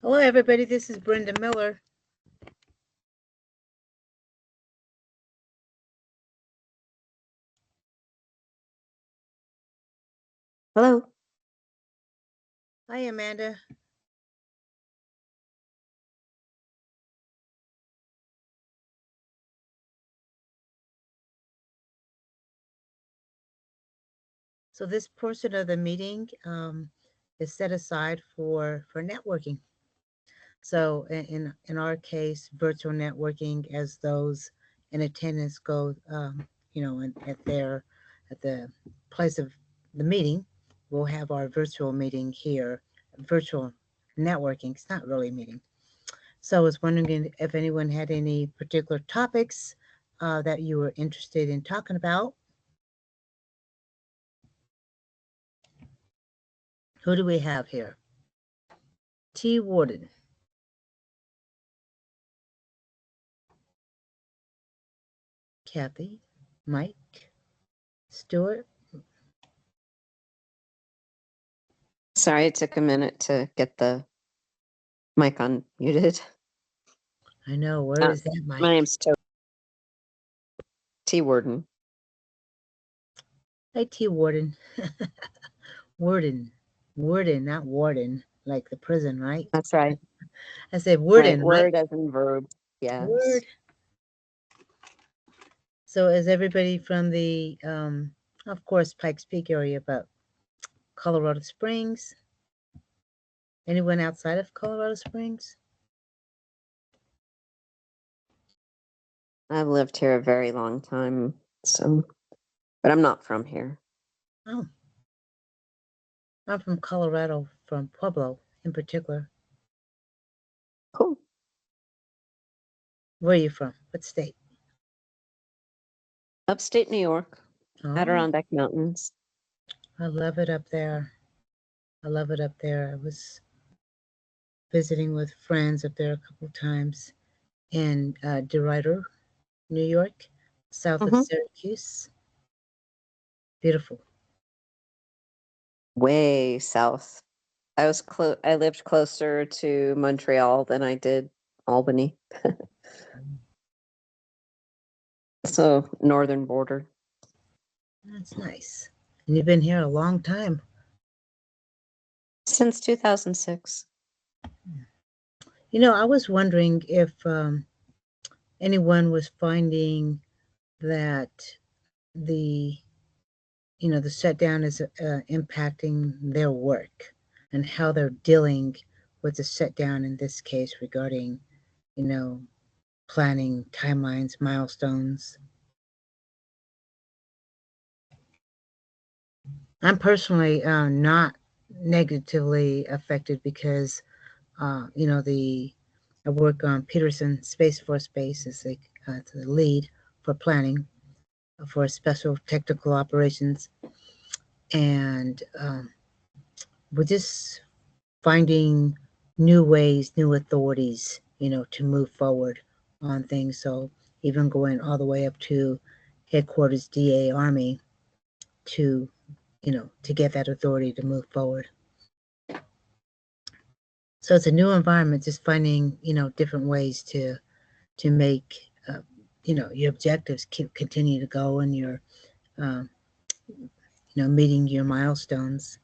Hello, everybody. This is Brenda Miller. Hello. Hi, Amanda. So this portion of the meeting is set aside for networking. So in our case, virtual networking, as those in attendance go, at the place of the meeting, we'll have our virtual meeting here. Virtual networking. It's not really a meeting. So I was wondering if anyone had any particular topics that you were interested in talking about. Who do we have here? T. Warden. Kathy. Mike. Stuart. Sorry, it took a minute to get the mic unmuted. I know. Where is that Mike? My name's T. Warden. Hi, T. Warden. Warden. Warden, not warden, like the prison, right? That's right. I said warden, Right. Word as in verb. Yes. Word. So is everybody from the, of course, Pikes Peak area, but Colorado Springs? Anyone outside of Colorado Springs? I've lived here a very long time, but I'm not from here. Oh. I'm from Colorado, from Pueblo in particular. Cool. Where are you from? What state? Upstate New York, Oh, Adirondack Mountains. I love it up there. I love it up there. I was visiting with friends up there a couple of times in DeRuyter, New York, south of Syracuse. Beautiful. Way south. I lived closer to Montreal than I did Albany. So northern border. That's nice. And you've been here a long time. Since 2006. You know, I was wondering if anyone was finding that the the shutdown is impacting their work and how they're dealing with the shutdown in this case regarding, planning, timelines, milestones. I'm personally not negatively affected because, I work on Peterson Space Force Base as the lead for planning for special technical operations, and we're just finding new ways, new authorities, to move forward on things. So even going all the way up to headquarters DA Army to, to get that authority to move forward. So it's a new environment, just finding, different ways to make, your objectives continue to go and your, meeting your milestones.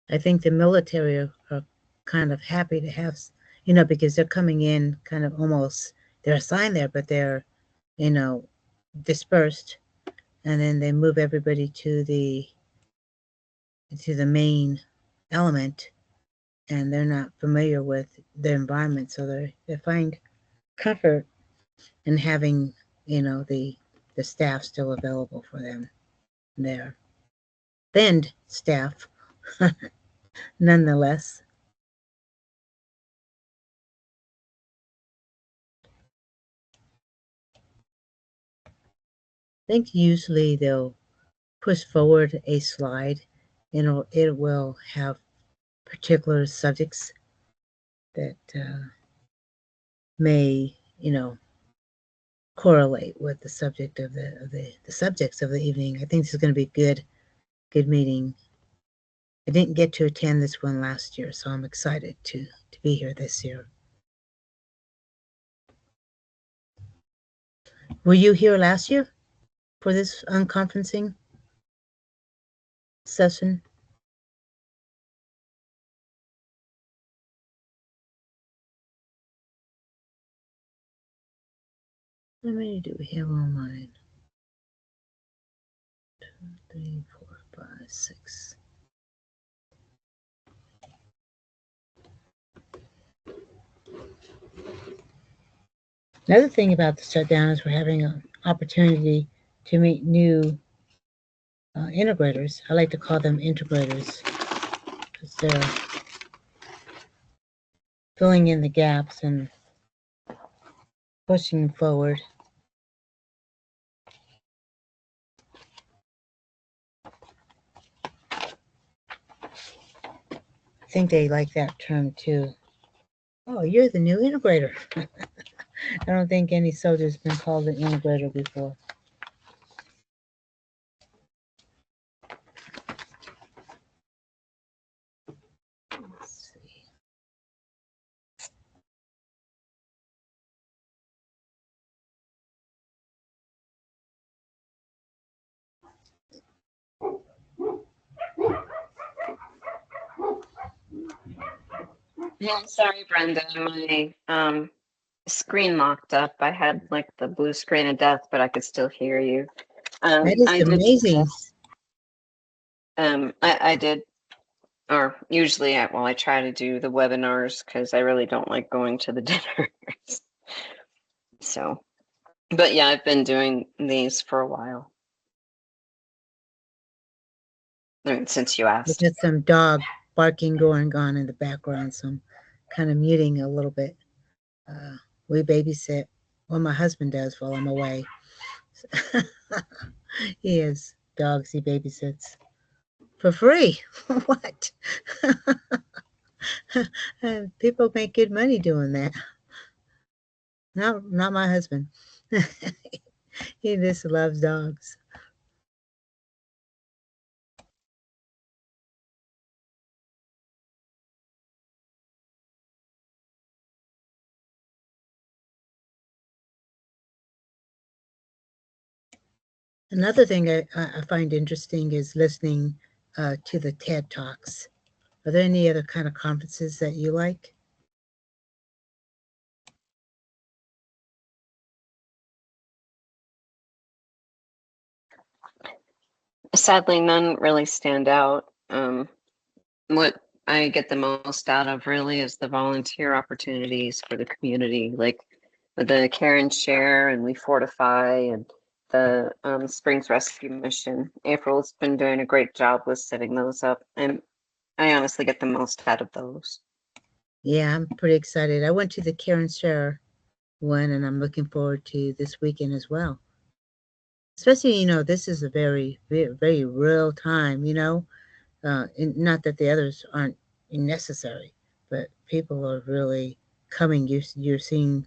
I think the military are kind of happy to have, because they're coming in kind of almost, they're assigned there, but they're, dispersed, and then they move everybody to the main element, and they're not familiar with the environment, so they find comfort in having, the staff still available for them there. Thinned staff, nonetheless. I think usually they'll push forward a slide, and it will have particular subjects that may, correlate with the subject of the subjects of the evening. I think this is going to be a good meeting. I didn't get to attend this one last year, so I'm excited to be here this year. Were you here last year for this unconferencing session? How many do we have online? 2, 3, 4, 5, 6. Another thing about the shutdown is we're having an opportunity to meet new integrators. I like to call them integrators because they're filling in the gaps and pushing forward. I think they like that term too. Oh, you're the new integrator. I don't think any soldier's been called an integrator before. Let's see. Yeah, I'm sorry, Brenda. My screen locked up. I had like the blue screen of death, but I could still hear you. That is I did amazing. suggest, I did, or usually I try to do the webinars because I really don't like going to the dinners. So, but yeah, I've been doing these for a while. I mean, since you asked. There's some dog barking going on in the background, so I'm kind of muting a little bit. We babysit. Well, my husband does while I'm away. He has dogs he babysits for free. What? People make good money doing that. Not my husband. He just loves dogs. Another thing I find interesting is listening to the TED Talks. Are there any other kind of conferences that you like? Sadly, none really stand out. What I get the most out of really is the volunteer opportunities for the community, like with the Care and Share and We Fortify and the Springs Rescue Mission. April's been doing a great job with setting those up, and I honestly get the most out of those. Yeah, I'm pretty excited. I went to the Care and Share one, and I'm looking forward to this weekend as well. Especially, this is a very, very, very real time, and not that the others aren't necessary, but people are really coming. You're seeing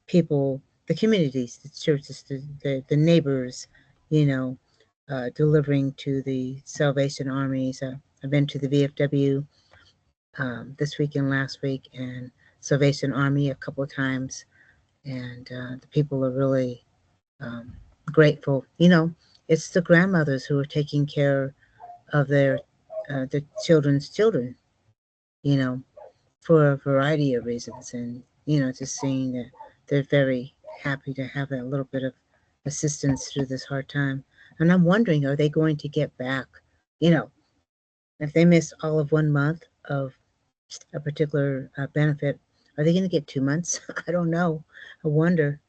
people, the communities, the churches, the neighbors, delivering to the Salvation Armies. I've been to the VFW this week and last week, and Salvation Army a couple of times, and the people are really grateful. It's the grandmothers who are taking care of the children's children, you know, for a variety of reasons, and just seeing that they're very happy to have that little bit of assistance through this hard time. And I'm wondering, are they going to get back? You know, if they miss all of 1 month of a particular benefit, are they going to get 2 months? I don't know. I wonder.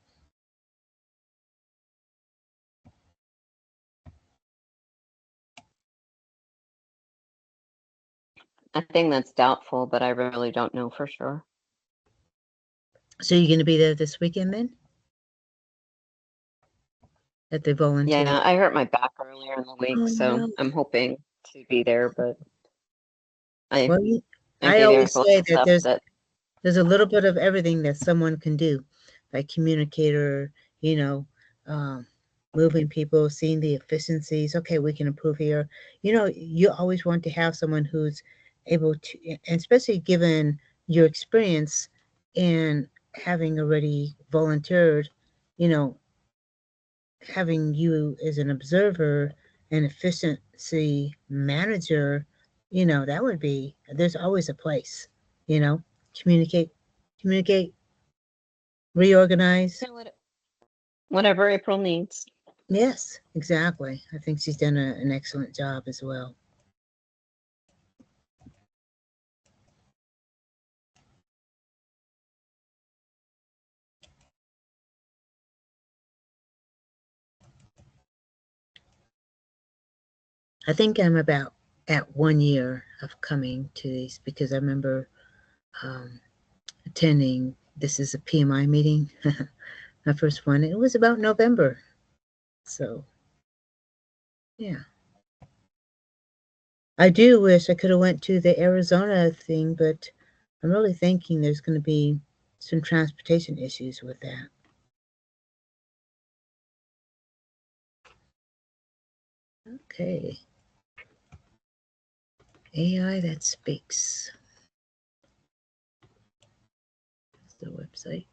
I think that's doubtful, but I really don't know for sure. So you're going to be there this weekend then? that they volunteer? Yeah, I hurt my back earlier in the week, Oh so no. I'm hoping to be there, but I Well, I'd I be there always for say the that stuff that there's a little bit of everything that someone can do, like communicator, you know, um, moving people, seeing the efficiencies. Okay, we can improve here. You always want to have someone who's able to, and especially given your experience in having already volunteered, you know, having you as an observer and efficiency manager, that would be, there's always a place, you know, communicate, communicate, reorganize. yeah, whatever April needs. Yes, exactly. I think she's done an excellent job as well. I think I'm about at 1 year of coming to these because I remember um, attending. This is a PMI meeting, my first one. It was about November. So, yeah. I do wish I could have went to the Arizona thing, but I'm really thinking there's going to be some transportation issues with that. Okay. AI that speaks. That's the website.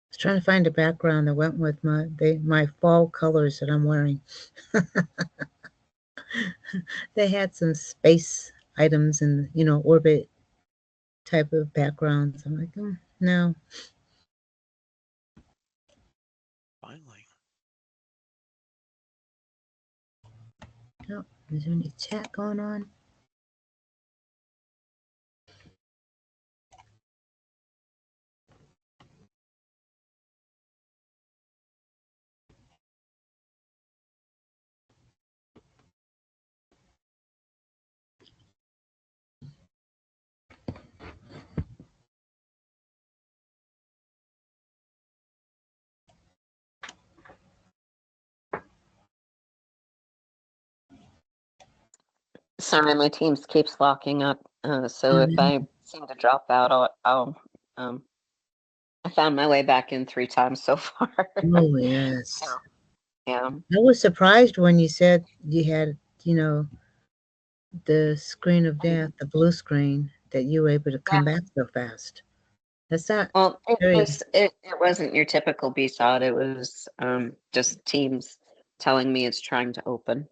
I was trying to find a background that went with my fall colors that I'm wearing. They had some space items and orbit type of backgrounds. I'm like, no. Finally. No. Is there any chat going on? Sorry, my Teams keeps locking up. So if Oh, I seem to drop out, um, I found my way back in 3 times so far. oh So yes. yeah. I was surprised when you said you had, the screen of death, the blue screen, that you were able to Yeah. come back so fast. That's not Well, very. it wasn't your typical BSOD. It was just Teams telling me it's trying to open.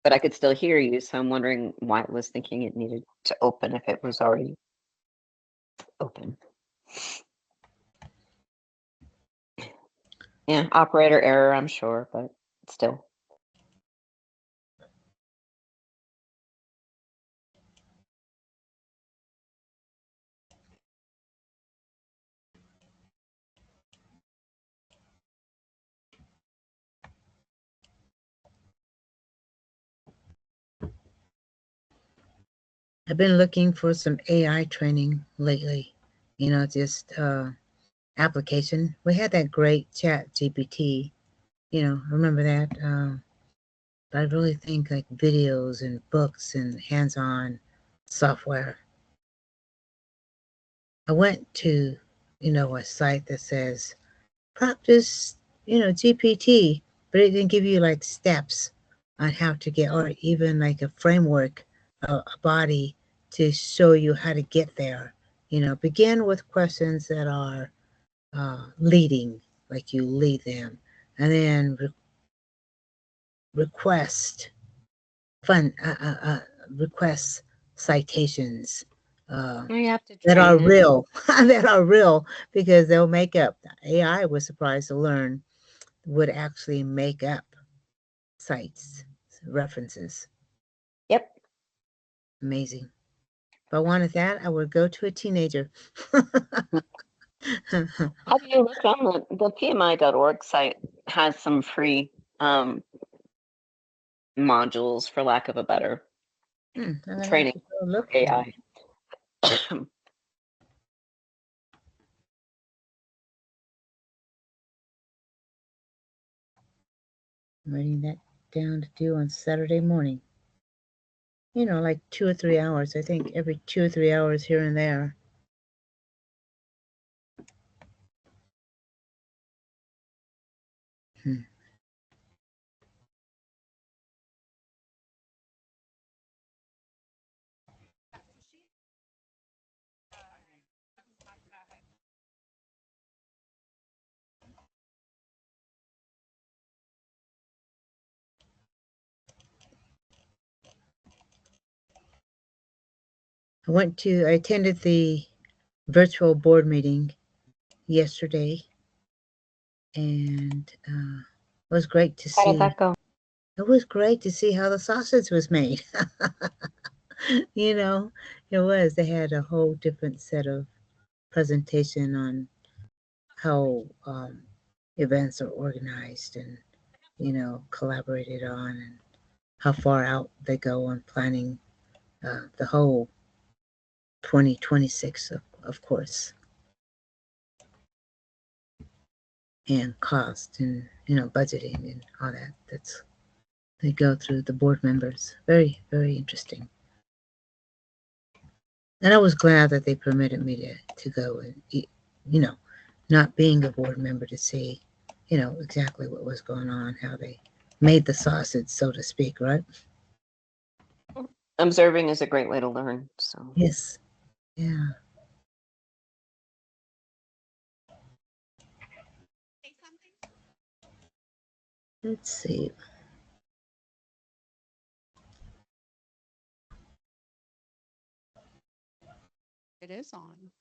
But I could still hear you, so I'm wondering why it was thinking it needed to open if it was already open. Yeah, operator error, I'm sure, but still. I've been looking for some AI training lately. Just application. We had that great chat GPT. Remember that. But I really think like videos and books and hands-on software. I went to, a site that says practice, GPT, but it didn't give you like steps on how to get, or even like a framework, a body to show you how to get there. Begin with questions that are leading, like you lead them, and then request fun, request citations You have to that are train it. real, that are real, because they'll make up. AI was surprised to learn would actually make up sites, references. Yep. Amazing. If I wanted that, I would go to a teenager. How do you look on the PMI.org site has some free modules, for lack of a better I'm gonna have training to go look for for it. AI. I'm writing that down to do on Saturday morning. You know, like 2 or 3 hours. I think every 2 or 3 hours here and there. Hmm. I attended the virtual board meeting yesterday, and it was great to How did see. that go? It was great to see how the sausage was made. You know, it was. They had a whole different set of presentation on how events are organized and, collaborated on, and how far out they go on planning the whole 2026, of course, and cost and, budgeting and all that. They go through the board members. Very, very interesting. And I was glad that they permitted me to go and eat, you know, not being a board member, to see, exactly what was going on, how they made the sausage, so to speak, right? Observing is a great way to learn. So Yes. Yeah. Let's see. It is on.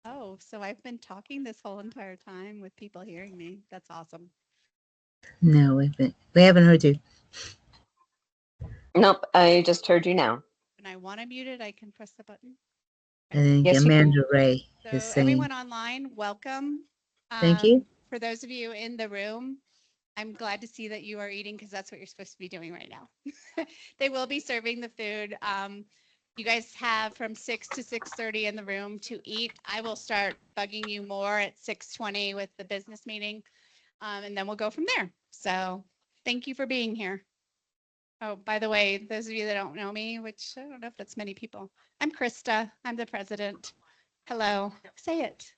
Oh, so I've been talking this whole entire time with people hearing me. That's awesome. No, we haven't heard you. nope, I just heard you now. When I want to mute it, I can press the button. I think Yes, you can. Amanda Ray is So saying, everyone online, welcome. thank you. For those of you in the room, I'm glad to see that you are eating, because that's what you're supposed to be doing right now. They will be serving the food. You guys have from 6 to 6:30 in the room to eat. I will start bugging you more at 6:20 with the business meeting, and then we'll go from there. So thank you for being here. Oh, by the way, those of you that don't know me, which I don't know if that's many people, I'm Krista. I'm the president. Hello. Say it.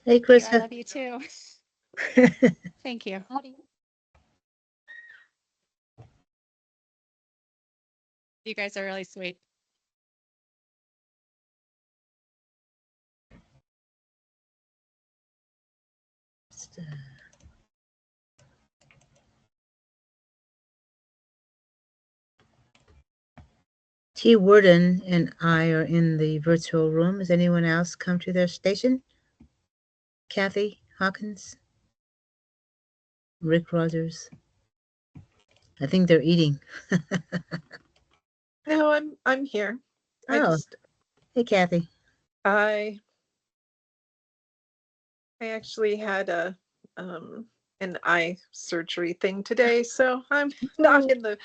Hey, I Krista. love you too. Thank you. You guys are really sweet. T. Worden and I are in the virtual room. Has anyone else come to their station? Kathy Hawkins, Rick Rogers. I think they're eating. No, I'm here. Oh, hey, Kathy. I actually had an eye surgery thing today, so I'm not in the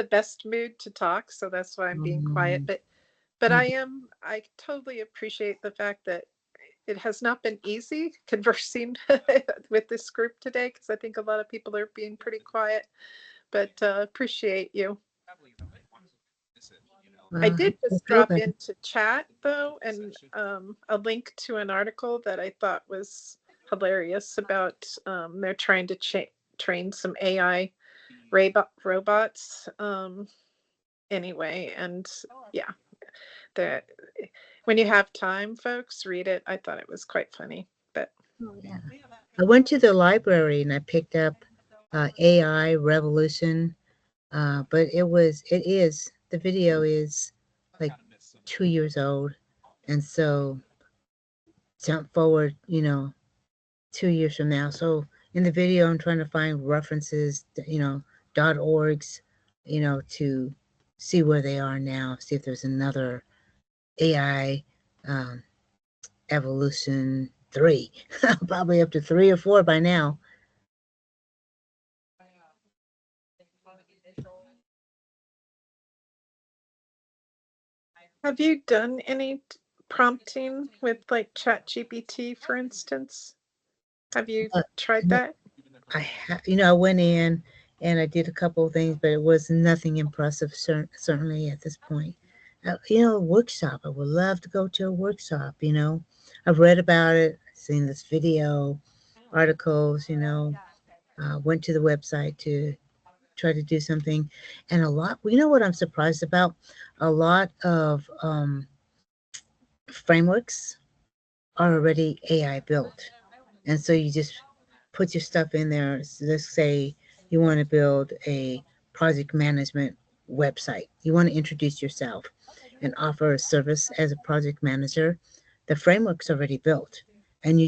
best mood to talk, so that's why I'm being quiet. But I totally appreciate the fact that it has not been easy conversing with this group today, because I think a lot of people are being pretty quiet, but appreciate you. I did just drop into chat though, and a link to an article that I thought was hilarious about they're trying to train some AI robots. Anyway, and yeah, the when you have time, folks, read it. I thought it was quite funny. But yeah. I went to the library and I picked up AI Revolution, but the video is like 2 years old, and so jump forward, 2 years from now. So in the video, I'm trying to find references, .orgs, to see where they are now, see if there's another AI evolution 3, probably up to 3 or 4 by now. Have you done any prompting with like ChatGPT, for instance? Have you tried that? I went in and I did a couple of things, but it was nothing impressive, certainly at this point. A workshop. I would love to go to a workshop. I've read about it, seen this video, articles. Went to the website to try to do something, and a lot. What I'm surprised about? A lot of frameworks are already AI built, and so you just put your stuff in there. So let's say you want to build a project management website. You want to introduce yourself and offer a service as a project manager. The framework's already built, and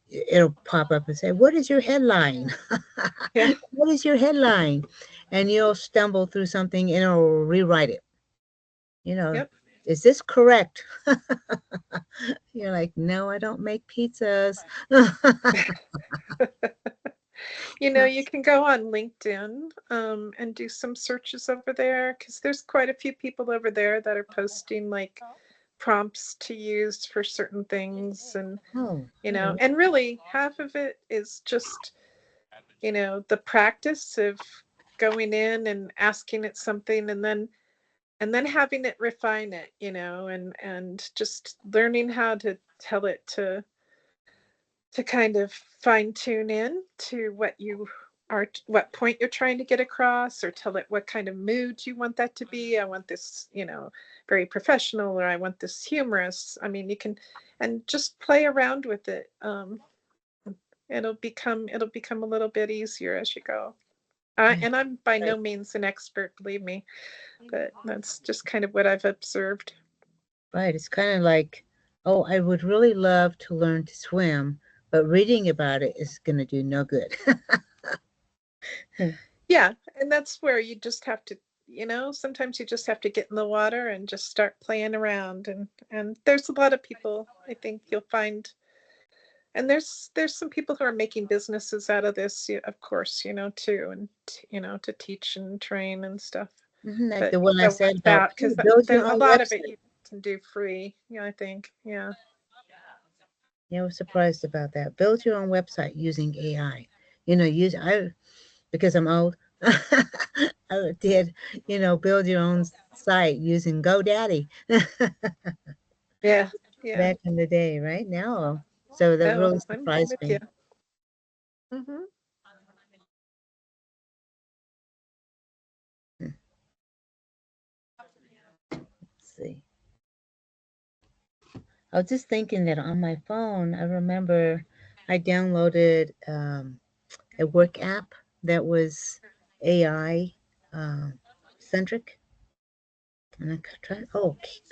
it'll pop up and say, "What is your headline?" Yeah. What is your headline? And you'll stumble through something and it'll rewrite it. Yep. Is this correct? You're like, no, I don't make pizzas. You can go on LinkedIn and do some searches over there, because there's quite a few people over there that are posting like prompts to use for certain things. And Oh, and really half of it is just the practice of going in and asking it something, and then having it refine it, and just learning how to tell it to kind of fine tune in to what point you're trying to get across, or tell it what kind of mood you want that to be. I want this, very professional, or I want this humorous. I mean, you can, and just play around with it. It'll become a little bit easier as you go. And I'm by no means an expert, believe me, but that's just kind of what I've observed. right. It's kind of like, oh, I would really love to learn to swim, but reading about it is going to do no good. Yeah, and that's where you just have to, sometimes you just have to get in the water and just start playing around. And there's a lot of people, I think you'll find, and there's some people who are making businesses out of this, of course, too, and to teach and train and stuff. Like But the one you I don't said want about, that, because build then your a own lot of it website. you can do free. Yeah, I think. Yeah. I was surprised about that. Build your own website using AI. Because I'm old, I did, build your own site using GoDaddy Yeah. Yeah. back in the day, right now. So that Oh, really I'm surprised with you. me. Mm-hmm. Let's see. I was just thinking that on my phone, I remember I downloaded a work app that was AI centric. And I tried,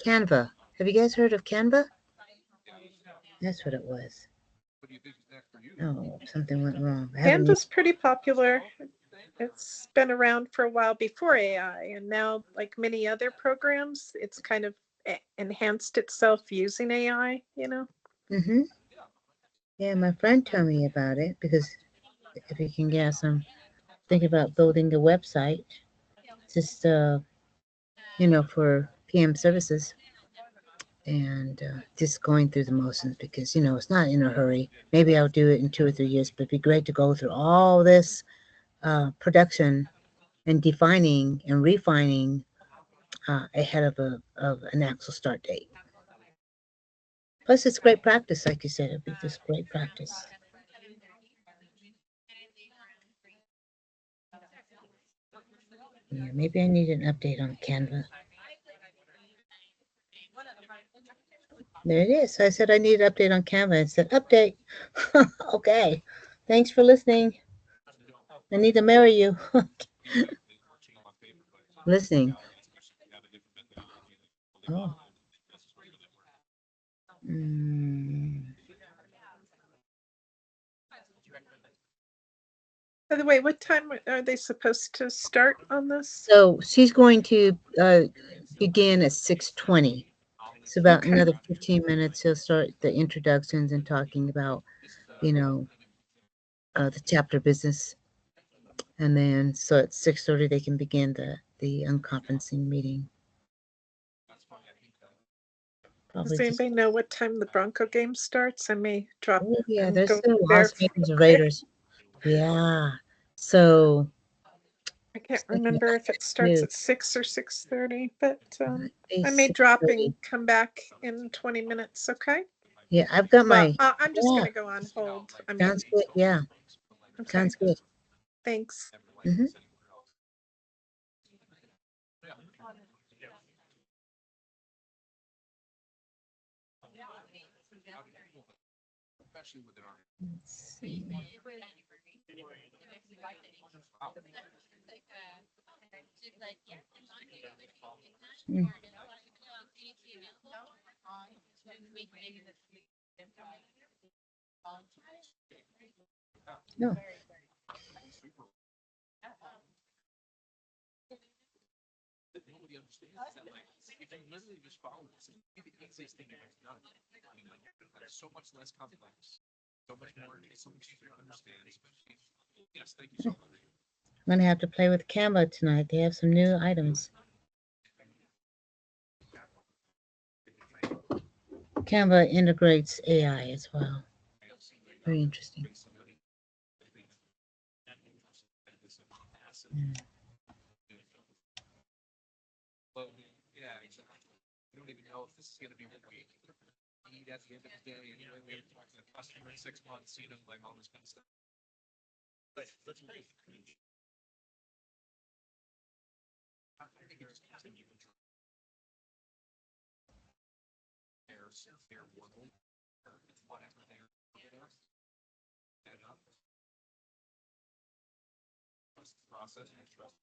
Canva. Have you guys heard of Canva? That's what it was. Oh, something went wrong. I haven't used. Canva's pretty popular. It's been around for a while before AI, and now, like many other programs, it's kind of enhanced itself using AI. Mm-hmm. Yeah, my friend told me about it because if you can guess, I'm thinking about building a website just, for PM services and just going through the motions because, it's not in a hurry. Maybe I'll do it in 2 or 3 years, but it'd be great to go through all this production and defining and refining ahead of an actual start date. Plus, it's great practice, like you said. It'd be just great practice. Yeah, maybe I need an update on Canva. There it is. I said I need an update on Canva. It said update. Okay. Thanks for listening. I need to marry you. Listening. Oh. Mm. By the way, what time are they supposed to start on this? So she's going to begin at 6:20. So about Okay. another 15 minutes, he'll start the introductions and talking about, you know, the chapter business. And then, so at 6:30, they can begin the unconferencing meeting. Does Probably just, anybody know what time the Bronco game starts? I may drop. oh yeah, and there's go the there. Las Vegas Raiders. Yeah. So I can't it's like remember if it starts at 6 or 6:30, but I may drop 6:30. and come back in 20 minutes. Okay. Yeah, I've got Well, my, I'm just yeah, gonna go on hold. I mean, sounds good. Yeah, okay. sounds good. Thanks. Mm-hmm. Let's see. Mm. No. Nobody understands that. Like, if you literally just follow this, it'd be the easiest thing you've ever done. I mean, like, it's so much less complex, so much more, it's so much easier to understand. Yes, thank you so much. I'm gonna have to play with Canva tonight. They have some new items. Canva integrates AI as well. Very interesting. Mm. Well, yeah, exactly. We don't even know if this is gonna be what we need at the end of the day. Anyway, we haven't talked to the customer in 6 months, you know, like all this kind of stuff. But let's pay. I think it just continue to try. Their world, whatever they're and trust the process and trust.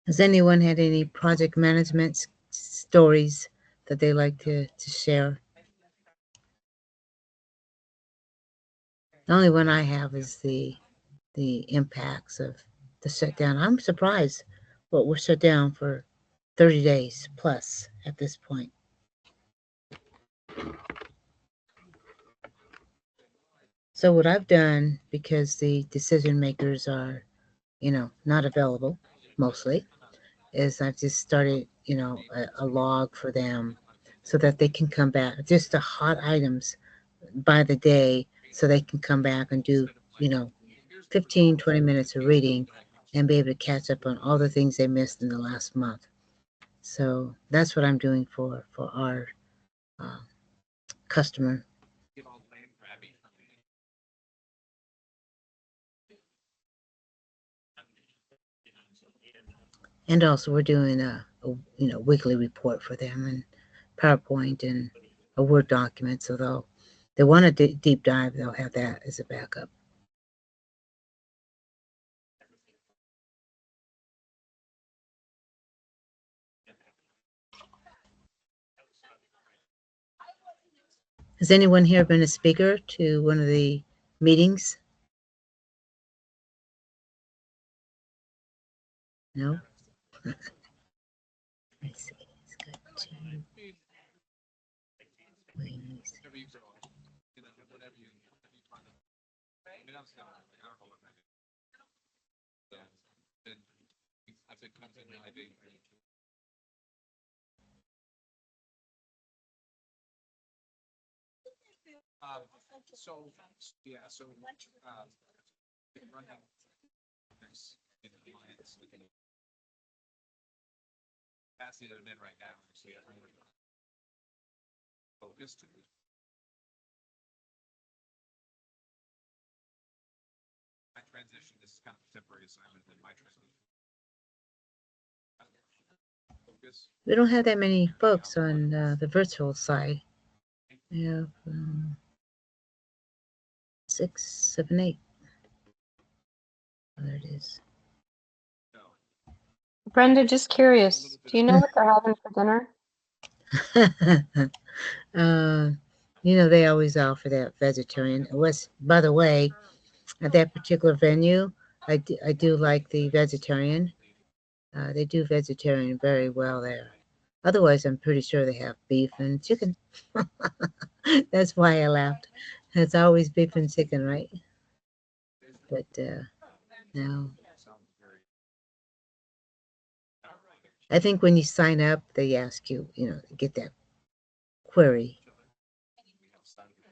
Has anyone had any project management stories that they like to share? The only one I have is the impacts of the shutdown. I'm surprised, but we're shut down for 30 days plus at this point. So what I've done, because the decision makers are, not available mostly, is I've just started, a log for them so that they can come back, just the hot items by the day, so they can come back and do, 15, 20 minutes of reading and be able to catch up on all the things they missed in the last month. So that's what I'm doing for our customer. And also we're doing a weekly report for them and PowerPoint and a Word document. So they want a deep dive, they'll have that as a backup. Has anyone here been a speaker to one of the meetings? No? Let's see. Let's go to wings. So yeah, so running this in alliance with the capacity that I'm in right now, actually, I'm really focused. My transition, this is kind of a temporary assignment in my transition. Focus. We don't have that many folks on the virtual side. We have 6, 7, 8. Oh, there it is. Brenda, just curious, do you know what they're having for dinner? You know, they always offer that vegetarian. By the way, at that particular venue, I do like the vegetarian. They do vegetarian very well there. Otherwise, I'm pretty sure they have beef and chicken. That's why I laughed. It's always beef and chicken, right? But no, I think when you sign up, they ask you, get that query.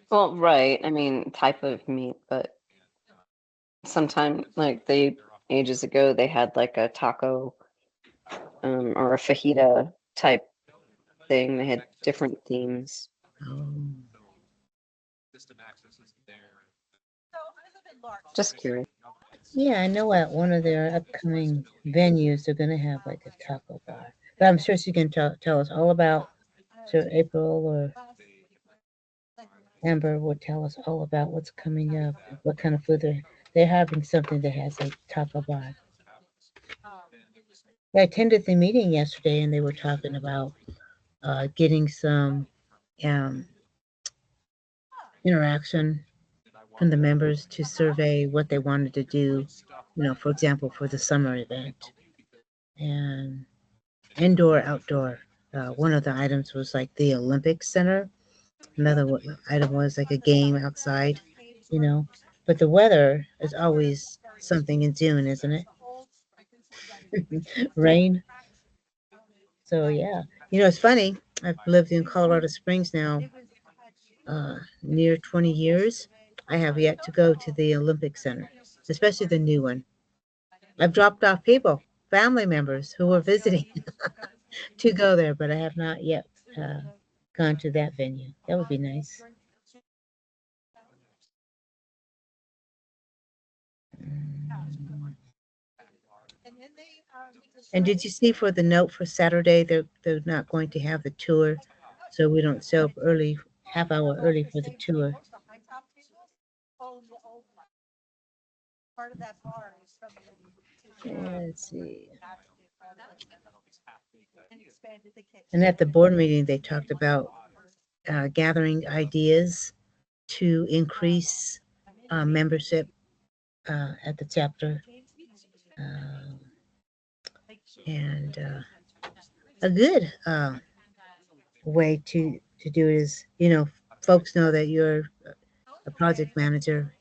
Well, right. I mean, type of meat, but sometime like they ages ago they had like a taco or a fajita type thing. They had different themes. Oh. System access is there. Just curious. Yeah, I know at one of their upcoming venues, they're going to have like a taco bar. But I'm sure she can tell us all about, so April or Amber will tell us all about what's coming up, what kind of food they're having something that has a taco bar. I attended the meeting yesterday and they were talking about getting some um, interaction from the members to survey what they wanted to do, for example, for the summer event. And indoor, outdoor. One of the items was like the Olympic Center. Another item was like a game outside, you know. But the weather is always something in June, isn't it? Rain. So yeah, it's funny. I've lived in Colorado Springs now near 20 years. I have yet to go to the Olympic Center, especially the new one. I've dropped off people, family members who were visiting to go there, but I have not yet uh, gone to that venue. That would be nice. Mm. And did you see for the note for Saturday, they're not going to have the tour, so we don't show up early, half hour early for the tour. Let's see. And at the board meeting, they talked about gathering ideas to increase membership at the chapter. Um, and a good way to do it is, folks know that you're a project manager,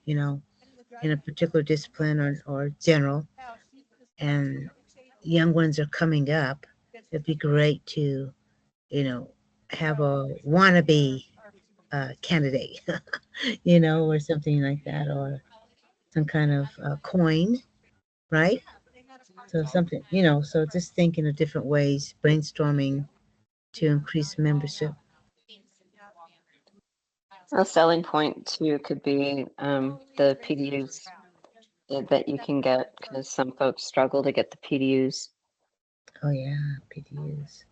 in a particular discipline or general, and young ones are coming up. It'd be great to, you know, have a wannabe candidate, or something like that, or some kind of coin, right? So something, so just thinking of different ways, brainstorming to increase membership. A selling point too could be the PDUs that you can get because some folks struggle to get the PDUs. Oh yeah, PDUs.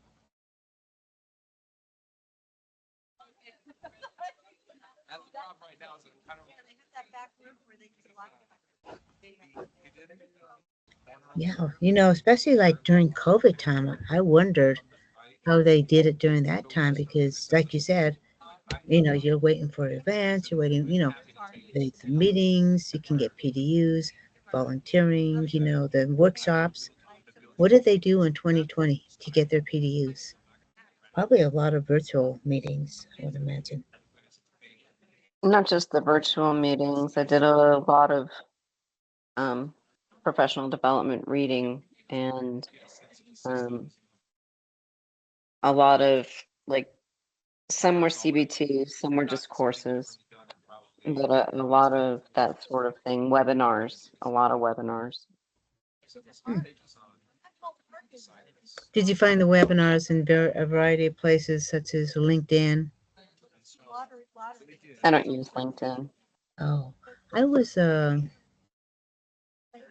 That's the problem right now. Is I don't. Yeah, especially like during COVID time, I wondered how they did it during that time because, like you said, you're waiting for events, you're waiting, the meetings, you can get PDUs, volunteering, the workshops. What did they do in 2020 to get their PDUs? Probably a lot of virtual meetings, I would imagine. Not just the virtual meetings. I did a lot of um, professional development reading and a lot of like some were CBT, some were just courses, but a lot of that sort of thing. Webinars, a lot of webinars. Hmm. Did you find the webinars in a variety of places such as LinkedIn? I don't use LinkedIn. Oh, I was The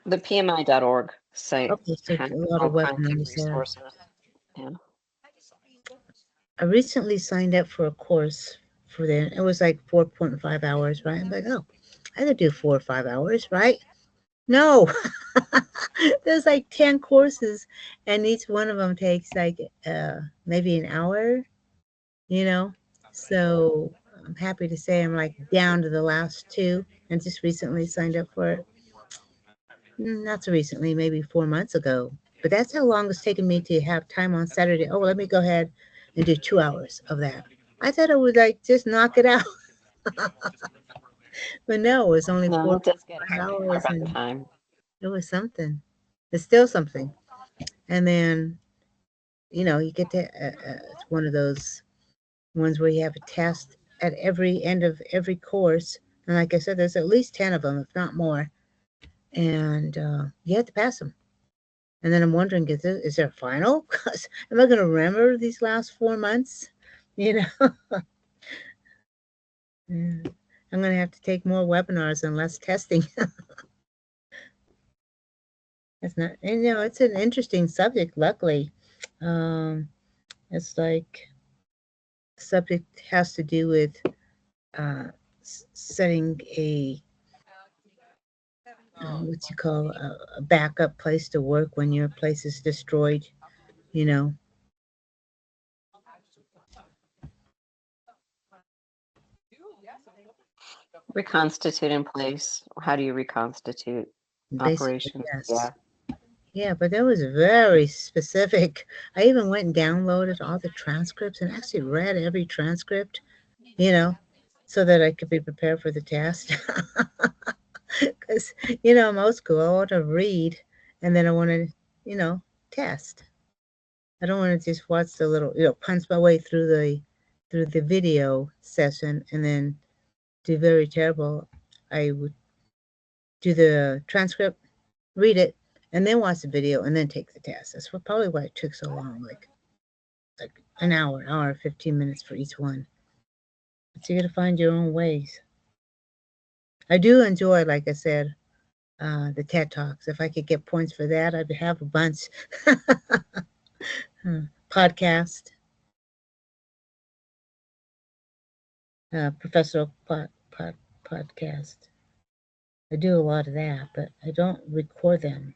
PMI.org site okay, so has a lot all of kinds of webinars there. resources. Yeah. I recently signed up for a course for them. It was like 4.5 hours, right? I'm like, oh, I could do 4 or 5 hours, right? No, there's like 10 courses, and each one of them takes like maybe an hour, you know. So I'm happy to say I'm like down to the last two and just recently signed up for it. Not so recently, maybe 4 months ago. But that's how long it's taken me to have time on Saturday. Oh, well, let me go ahead and do 2 hours of that. I thought it would like just knock it out. But no, it was only No, four it does get five hard to hours carve out and time. it was something. It's still something. And then, you get to, it's one of those ones where you have a test at every end of every course. And like I said, there's at least 10 of them, if not more. And you have to pass them. And then I'm wondering, is there a final? 'Cause am I going to remember these last 4 months? You know, Yeah. I'm going to have to take more webinars and less testing. It's not, and, it's an interesting subject, luckily. Um, it's like subject has to do with uh, setting what you call a backup place to work when your place is destroyed, you know. Reconstitute in place. How do you reconstitute Basically, operations? yes. Yeah. Yeah, but that was very specific. I even went and downloaded all the transcripts and actually read every transcript, you know, so that I could be prepared for the test. Because, I'm old school. I want to read and then I want to, test. I don't want to just watch the little, punch my way through the video session and then do very terrible. I would do the transcript, read it, and then watch the video and then take the test. That's probably why it took so long, like an hour, 15 minutes for each one. But you got to find your own ways. I do enjoy, like I said, the TED Talks. If I could get points for that, I'd have a bunch. Podcast, professional podcast. I do a lot of that, but I don't record them.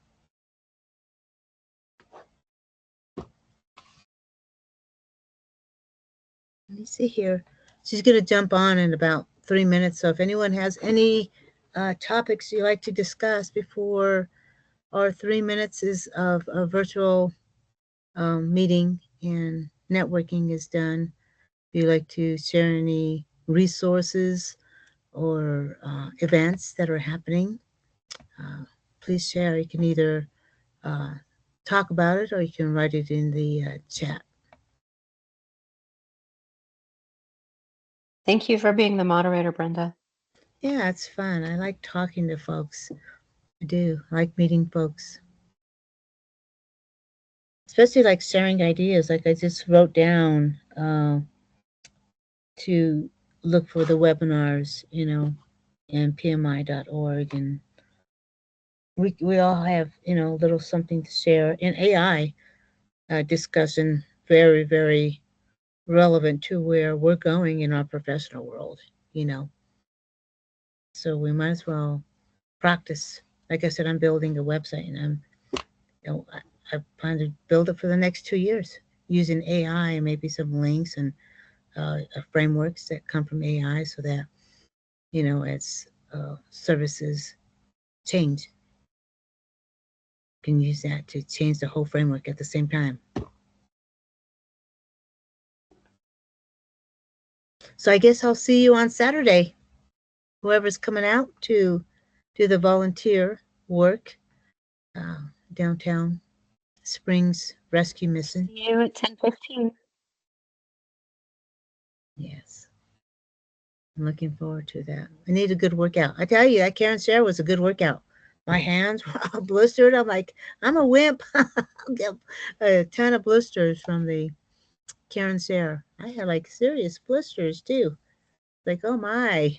Let me see here. She's going to jump on in about 3 minutes. So if anyone has any topics you like to discuss before our 3 minutes is of a virtual meeting and networking is done, if you'd like to share any resources or events that are happening, please share. You can either talk about it or you can write it in the chat. Thank you for being the moderator, Brenda. Yeah, it's fun. I like talking to folks. I do. I like meeting folks. Especially like sharing ideas. Like I just wrote down to look for the webinars, and PMI.org. And we all have, little something to share. And AI discussion, very, very relevant to where we're going in our professional world, you know. So we might as well practice. Like I said, I'm building a website and I plan to build it for the next 2 years using AI and maybe some links and frameworks that come from AI so that, as services change, can use that to change the whole framework at the same time. So I guess I'll see you on Saturday. Whoever's coming out to do the volunteer work downtown Springs Rescue Mission. See you at 10:15. Yes. I'm looking forward to that. I need a good workout. I tell you, that Karen Share was a good workout. My hands were all blistered. I'm like, I'm a wimp. I'll get a ton of blisters from the Karen Share. I had like serious blisters too. Like, oh my.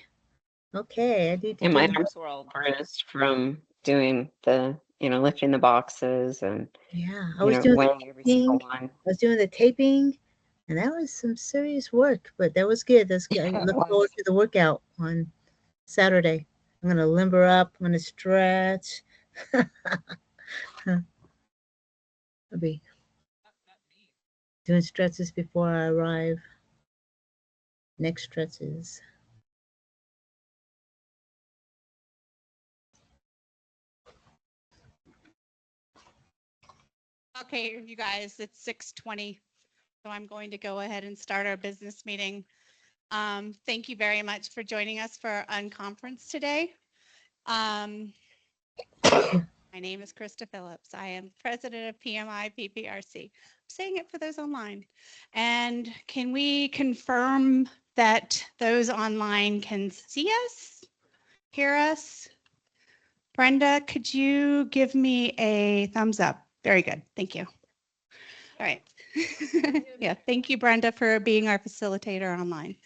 Okay, I need to And my do. arms were all bruised from doing the, lifting the boxes and, Yeah, I was doing the weighing every single taping. one. I was doing the taping, and that was some serious work, but that was good. That's good. I It look was. forward to the workout on Saturday. I'm gonna limber up. I'm gonna stretch. I'll be doing stretches before I arrive. Next stretches. Okay, you guys, it's 6:20. So I'm going to go ahead and start our business meeting. Thank you very much for joining us for our Unconference today. My name is Krista Phillips. I am president of PMI PPRC. I'm saying it for those online. And can we confirm that those online can see us, hear us? Brenda, could you give me a thumbs up? Very good. Thank you. All right. Yeah, thank you, Brenda, for being our facilitator online.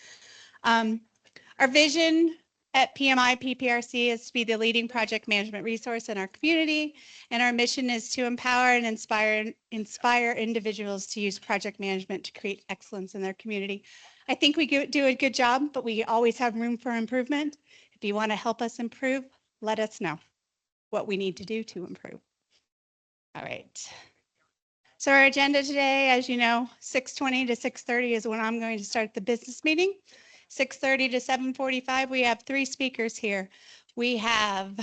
Our vision at PMI PPRC is to be the leading project management resource in our community, and our mission is to empower and inspire individuals to use project management to create excellence in their community. I think we do a good job, but we always have room for improvement. If you want to help us improve, let us know what we need to do to improve. All right. So our agenda today, as you know, 6:20 to 6:30 is when I'm going to start the business meeting. 6:30 to 7:45, we have 3 speakers here. We have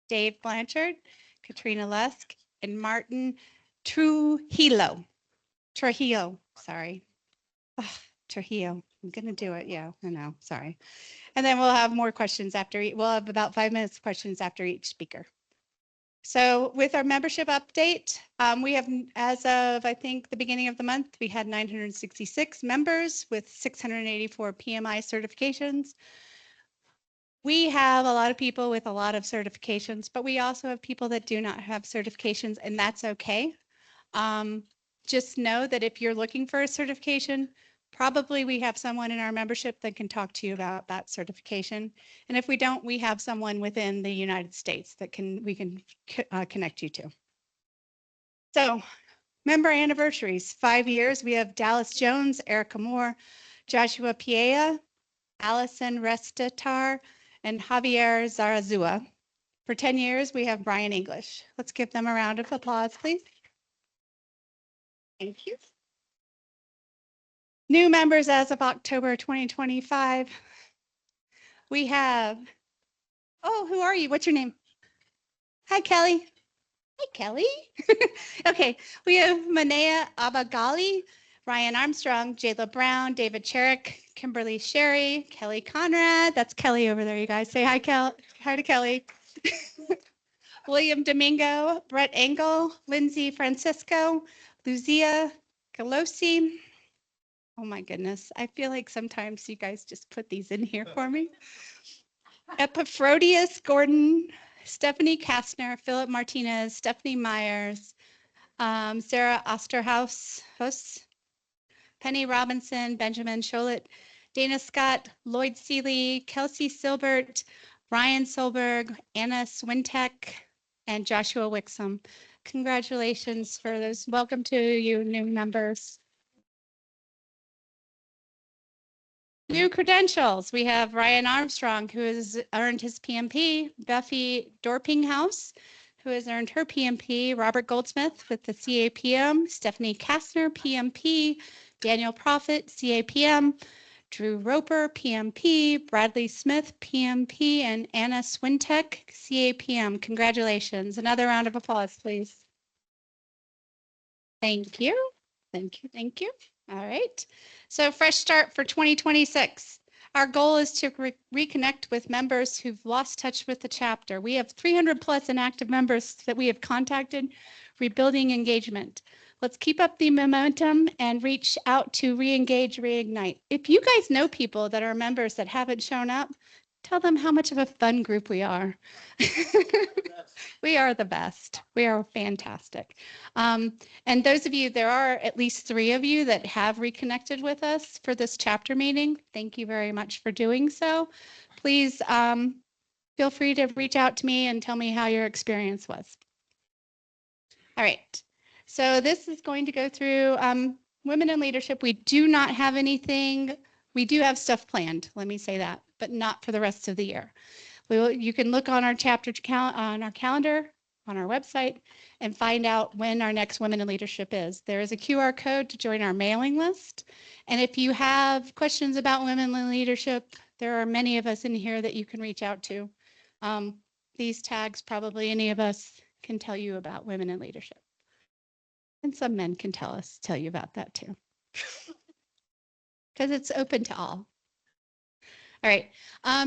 Dave Blanchard, Katrina Lusk, and Martin Trujillo, sorry. Trujillo, I'm gonna do it, yeah, I know, sorry. And then we'll have more questions after, we'll have about 5 minutes of questions after each speaker. So with our membership update, we have, as of, I think, the beginning of the month, we had 966 members with 684 PMI certifications. We have a lot of people with a lot of certifications, but we also have people that do not have certifications, and that's okay. Just know that if you're looking for a certification, probably we have someone in our membership that can talk to you about that certification. And if we don't, we have someone within the United States that we can connect you to. So member anniversaries, 5 years, we have Dallas Jones, Erica Moore, Joshua Piea, Allison Restatar, and Javier Zarazua. For 10 years, we have Brian English. Let's give them a round of applause, please. Thank you. New members as of October 2025. We have, oh, who are you? What's your name? Hi, Kelly. Hi, Kelly. Okay, we have Manea Abagali, Ryan Armstrong, Jayla Brown, David Cherrick, Kimberly Sherry, Kelly Conrad. That's Kelly over there, you guys. Say hi, hi to Kelly. William Domingo, Brett Engel, Lindsay Francisco, Luzia Galosi. Oh my goodness. I feel like sometimes you guys just put these in here for me. Epaphrodius Gordon, Stephanie Kastner, Philip Martinez, Stephanie Myers, Sarah Osterhaus, Penny Robinson, Benjamin Cholet, Dana Scott, Lloyd Seeley, Kelsey Silbert, Ryan Solberg, Anna Swintek, and Joshua Wixom. Congratulations for those. Welcome to you, new members. New credentials. We have Ryan Armstrong, who has earned his PMP, Buffy Dorpinghouse, who has earned her PMP, Robert Goldsmith with the CAPM, Stephanie Kastner, PMP, Daniel Profit, CAPM, Drew Roper, PMP, Bradley Smith, PMP, and Anna Swintek, CAPM. Congratulations. Another round of applause, please. Thank you. Thank you. Thank you. All right. So fresh start for 2026. Our goal is to reconnect with members who've lost touch with the chapter. We have 300 plus inactive members that we have contacted, rebuilding engagement. Let's keep up the momentum and reach out to re-engage, reignite. If you guys know people that are members that haven't shown up, tell them how much of a fun group we are. We are the best. We are fantastic. And those of you, there are at least 3 of you that have reconnected with us for this chapter meeting. Thank you very much for doing so. Please feel free to reach out to me and tell me how your experience was. All right. So this is going to go through women in leadership. We do not have anything. We do have stuff planned. Let me say that, but not for the rest of the year. You can look on our chapter on our calendar on our website and find out when our next Women in Leadership is. There is a QR code to join our mailing list. And if you have questions about women in leadership, there are many of us in here that you can reach out to. These tags, probably any of us can tell you about women in leadership. And some men can tell you about that too. Because it's open to all. All right.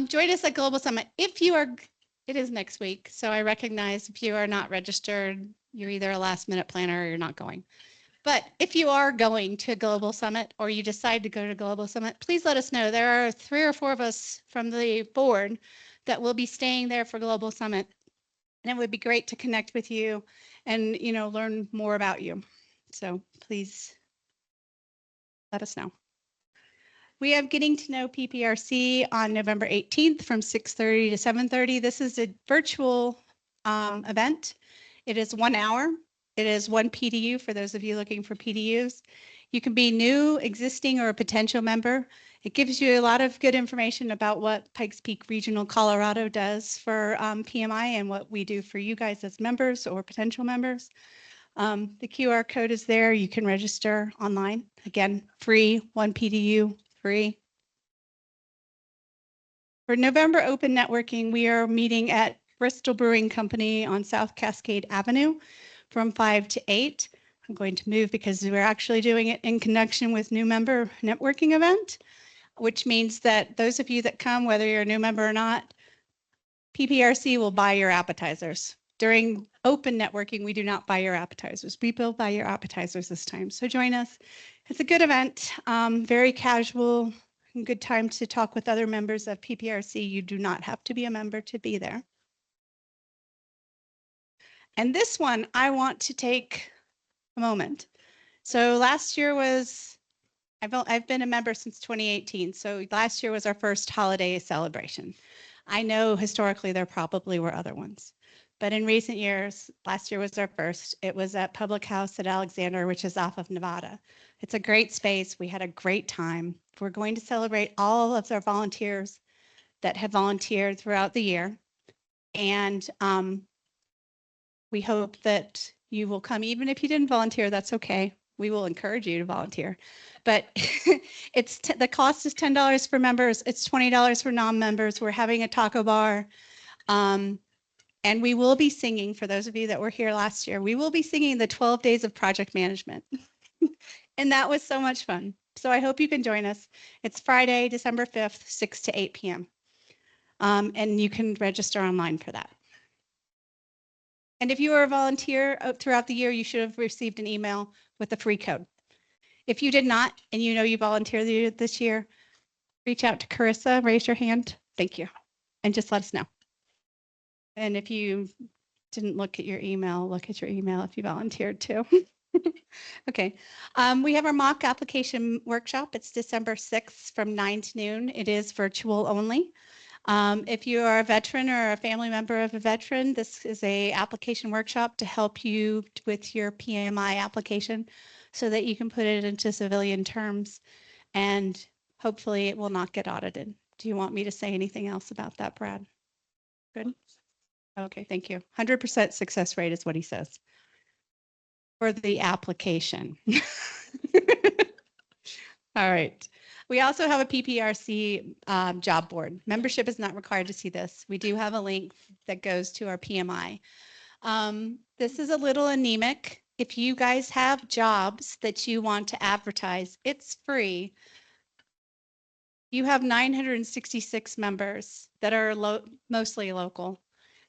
Join us at Global Summit. It is next week. So I recognize if you are not registered, you're either a last minute planner or you're not going. But if you are going to Global Summit or you decide to go to Global Summit, please let us know. There are 3 or 4 of us from the board that will be staying there for Global Summit. And it would be great to connect with you and, learn more about you. So please let us know. We have Getting to Know PPRC on November 18th from 6:30 to 7:30. This is a virtual event. It is 1 hour. It is 1 PDU for those of you looking for PDUs. You can be new, existing, or a potential member. It gives you a lot of good information about what Pikes Peak Regional Colorado does for PMI and what we do for you guys as members or potential members. The QR code is there. You can register online. Again, free, 1 PDU, free. For November Open Networking, we are meeting at Bristol Brewing Company on South Cascade Avenue from 5 to 8. I'm going to move because we're actually doing it in connection with new member networking event, which means that those of you that come, whether you're a new member or not, PPRC will buy your appetizers. During open networking, we do not buy your appetizers. We will buy your appetizers this time. So join us. It's a good event, very casual, good time to talk with other members of PPRC. You do not have to be a member to be there. And this one, I want to take a moment. So last year was, I've been a member since 2018. So last year was our first holiday celebration. I know historically there probably were other ones, but in recent years, last year was our first. It was at Public House at Alexander, which is off of Nevada. It's a great space. We had a great time. We're going to celebrate all of our volunteers that have volunteered throughout the year. And we hope that you will come. Even if you didn't volunteer, that's okay. We will encourage you to volunteer. But the cost is $10 for members. It's $20 for non-members. We're having a taco bar. And we will be singing, for those of you that were here last year, we will be singing the 12 Days of Project Management. And that was so much fun. So I hope you can join us. It's Friday, December 5th, 6 to 8 p.m. And you can register online for that. And if you are a volunteer throughout the year, you should have received an email with a free code. If you did not, and you know you volunteered this year, reach out to Carissa, raise your hand. Thank you. And just let us know. And if you didn't look at your email, look at your email if you volunteered too. Okay. We have our mock application workshop. It's December 6th from 9 to noon. It is virtual only. If you are a veteran or a family member of a veteran, this is a application workshop to help you with your PMI application so that you can put it into civilian terms and hopefully it will not get audited. Do you want me to say anything else about that, Brad? Good. Okay, thank you. 100% success rate is what he says for the application. All right. We also have a PPRC job board. Membership is not required to see this. We do have a link that goes to our PMI. This is a little anemic. If you guys have jobs that you want to advertise, it's free. You have 966 members that are mostly local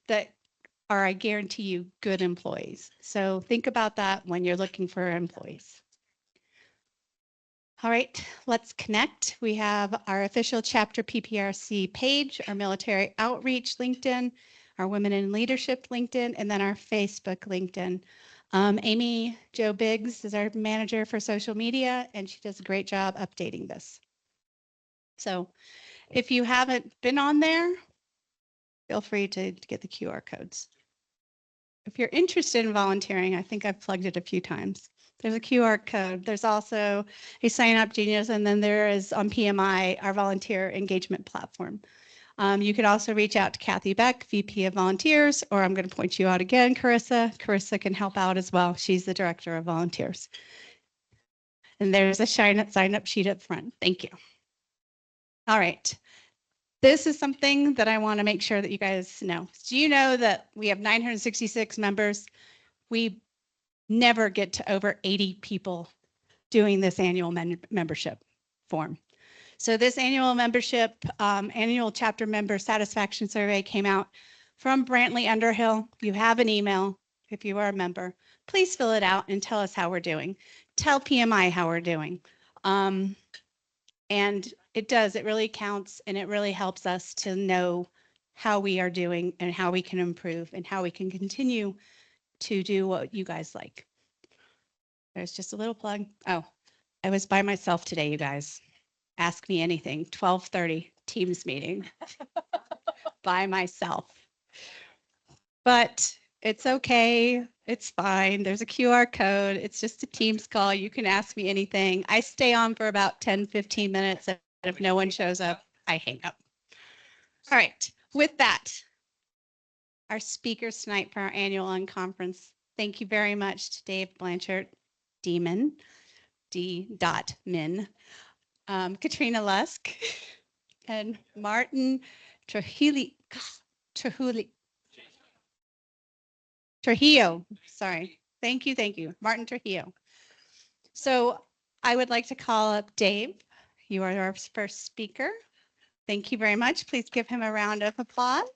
that are, I guarantee you, good employees. So think about that when you're looking for employees. All right, let's connect. We have our official chapter PPRC page, our military outreach LinkedIn, our women in leadership LinkedIn, and then our Facebook LinkedIn. Amy Jo Biggs is our manager for social media, and she does a great job updating this. So if you haven't been on there, feel free to get the QR codes. If you're interested in volunteering, I think I've plugged it a few times. There's a QR code. There's also a Sign Up Genius, and then there is on PMI, our volunteer engagement platform. You could also reach out to Kathy Beck, VP of Volunteers, or I'm going to point you out again, Carissa. Carissa can help out as well. She's the Director of Volunteers. And there's a sign up sheet up front. Thank you. All right. This is something that I want to make sure that you guys know. Do you know that we have 966 members? We never get to over 80 people doing this annual membership form. So this annual membership, annual chapter member satisfaction survey came out from Brantley Underhill. You have an email if you are a member. Please fill it out and tell us how we're doing. Tell PMI how we're doing. And it really counts, and it really helps us to know how we are doing and how we can improve and how we can continue to do what you guys like. There's just a little plug. Oh, I was by myself today, you guys. Ask me anything. 12:30 Teams meeting by myself. But it's okay. It's fine. There's a QR code. It's just a Teams call. You can ask me anything. I stay on for about 10, 15 minutes. And if no one shows up, I hang up. All right. With that, our speakers tonight for our annual Unconference. Thank you very much to Dave Blanchard, D-Min, D.Min, Katrina Lusk, and Martin Trujillo. Sorry. Thank you. Martin Trujillo. So I would like to call up Dave. You are our first speaker. Thank you very much. Please give him a round of applause.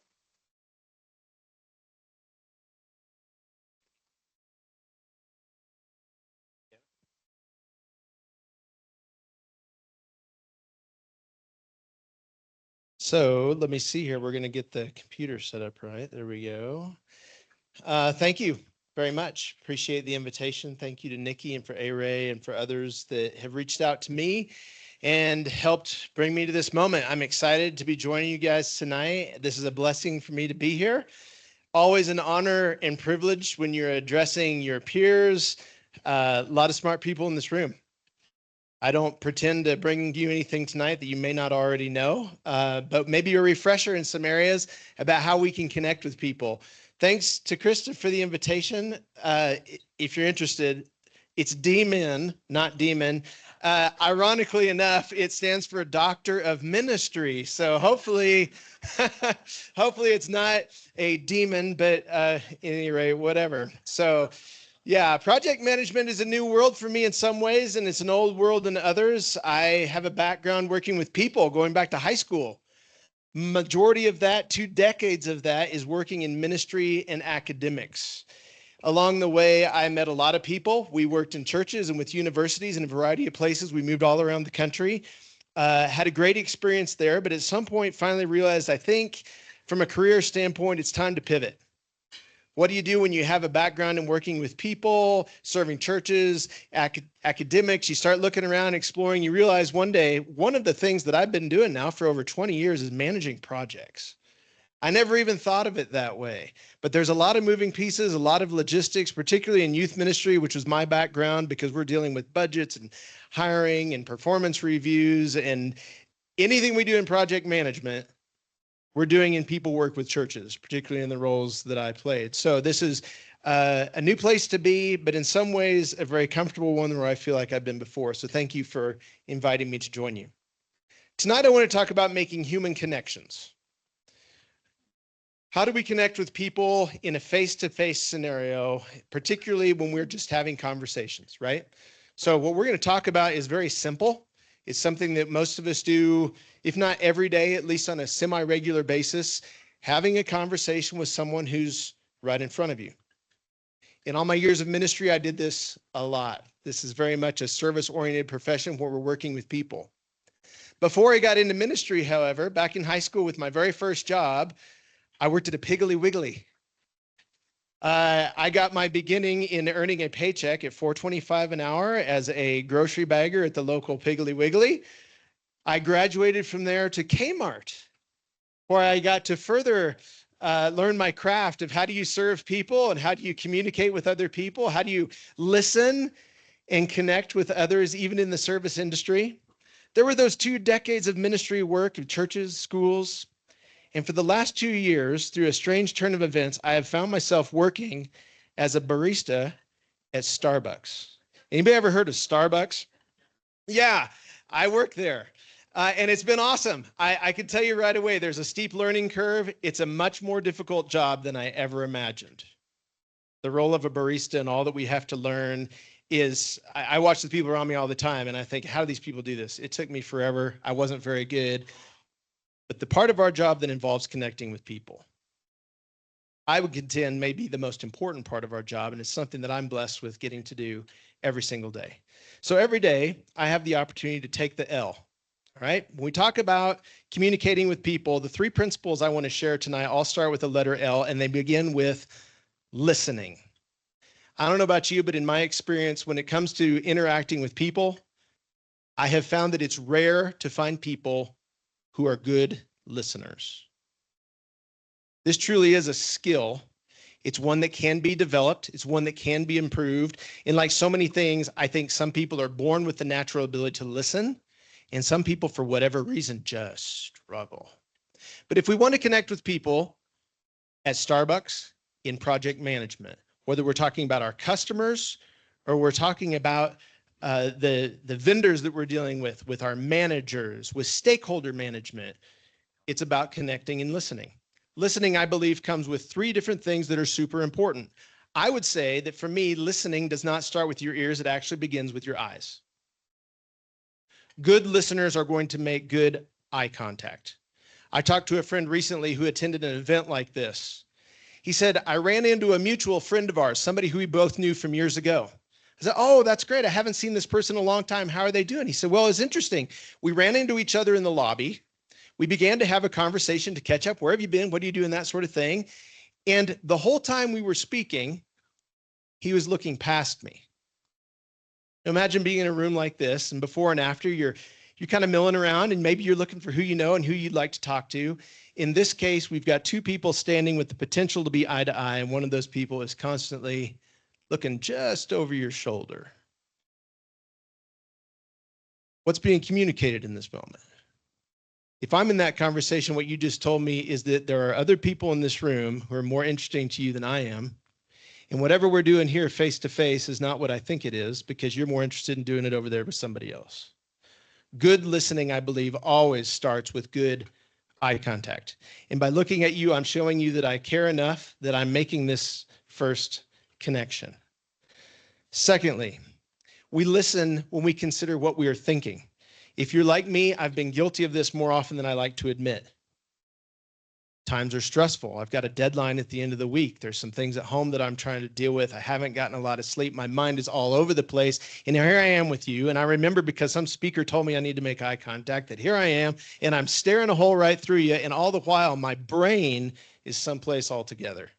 So let me see here. We're going to get the computer set up right. There we go. Thank you very much. Appreciate the invitation. Thank you to Nikki and for A-Ray and for others that have reached out to me and helped bring me to this moment. I'm excited to be joining you guys tonight. This is a blessing for me to be here. Always an honor and privilege when you're addressing your peers. A lot of smart people in this room. I don't pretend to bring you anything tonight that you may not already know, but maybe a refresher in some areas about how we can connect with people. Thanks to Krista for the invitation. If you're interested, it's D-Min, not Demon. Ironically enough, it stands for Doctor of Ministry. So hopefully, hopefully it's not a demon, but at any rate, whatever. So yeah, project management is a new world for me in some ways, and it's an old world in others. I have a background working with people going back to high school. Majority of that, 2 decades of that, is working in ministry and academics. Along the way, I met a lot of people. We worked in churches and with universities in a variety of places. We moved all around the country. Had a great experience there, but at some point finally realized, I think from a career standpoint, it's time to pivot. What do you do when you have a background in working with people, serving churches, academics? You start looking around, exploring. You realize one day, one of the things that I've been doing now for over 20 years is managing projects. I never even thought of it that way. But there's a lot of moving pieces, a lot of logistics, particularly in youth ministry, which was my background because we're dealing with budgets and hiring and performance reviews and anything we do in project management. We're doing in people work with churches, particularly in the roles that I played. So this is a new place to be, but in some ways a very comfortable one where I feel like I've been before. So thank you for inviting me to join you. Tonight I want to talk about making human connections. How do we connect with people in a face-to-face scenario, particularly when we're just having conversations, right? So what we're going to talk about is very simple. It's something that most of us do, if not every day, at least on a semi-regular basis, having a conversation with someone who's right in front of you. In all my years of ministry, I did this a lot. This is very much a service-oriented profession where we're working with people. Before I got into ministry, however, back in high school with my very first job, I worked at a Piggly Wiggly. I got my beginning in earning a paycheck at $4.25 an hour as a grocery bagger at the local Piggly Wiggly. I graduated from there to Kmart, where I got to further learn my craft of how do you serve people and how do you communicate with other people? How do you listen and connect with others, even in the service industry? There were those 2 decades of ministry work of churches, schools. And for the last 2 years, through a strange turn of events, I have found myself working as a barista at Starbucks. Anybody ever heard of Starbucks? Yeah, I work there. And it's been awesome. I can tell you right away, there's a steep learning curve. It's a much more difficult job than I ever imagined. The role of a barista and all that we have to learn is, I watch the people around me all the time and I think, how do these people do this? It took me forever. I wasn't very good. But the part of our job that involves connecting with people, I would contend may be the most important part of our job, and it's something that I'm blessed with getting to do every single day. So every day I have the opportunity to take the L. All right. When we talk about communicating with people, the 3 principles I want to share tonight all start with the letter L, and they begin with listening. I don't know about you, but in my experience, when it comes to interacting with people, I have found that it's rare to find people who are good listeners. This truly is a skill. It's one that can be developed. It's one that can be improved. And like so many things, I think some people are born with the natural ability to listen, and some people, for whatever reason, just struggle. But if we want to connect with people at Starbucks in project management, whether we're talking about our customers or we're talking about the vendors that we're dealing with our managers, with stakeholder management, it's about connecting and listening. Listening, I believe, comes with 3 different things that are super important. I would say that for me, listening does not start with your ears. It actually begins with your eyes. Good listeners are going to make good eye contact. I talked to a friend recently who attended an event like this. He said, I ran into a mutual friend of ours, somebody who we both knew from years ago. I said, oh, that's great. I haven't seen this person in a long time. How are they doing? He said, well, it's interesting. We ran into each other in the lobby. We began to have a conversation to catch up. Where have you been? What are you doing? That sort of thing. And the whole time we were speaking, he was looking past me. Imagine being in a room like this, and before and after, you're kind of milling around, and maybe you're looking for who you know and who you'd like to talk to. In this case, we've got 2 people standing with the potential to be eye to eye, and one of those people is constantly looking just over your shoulder. What's being communicated in this moment? If I'm in that conversation, what you just told me is that there are other people in this room who are more interesting to you than I am. And whatever we're doing here face to face is not what I think it is, because you're more interested in doing it over there with somebody else. Good listening, I believe, always starts with good eye contact. And by looking at you, I'm showing you that I care enough that I'm making this first connection. Secondly, we listen when we consider what we are thinking. If you're like me, I've been guilty of this more often than I like to admit. Times are stressful. I've got a deadline at the end of the week. There's some things at home that I'm trying to deal with. I haven't gotten a lot of sleep. My mind is all over the place. And here I am with you. And I remember, because some speaker told me I need to make eye contact, that here I am and I'm staring a hole right through you. And all the while, my brain is someplace altogether.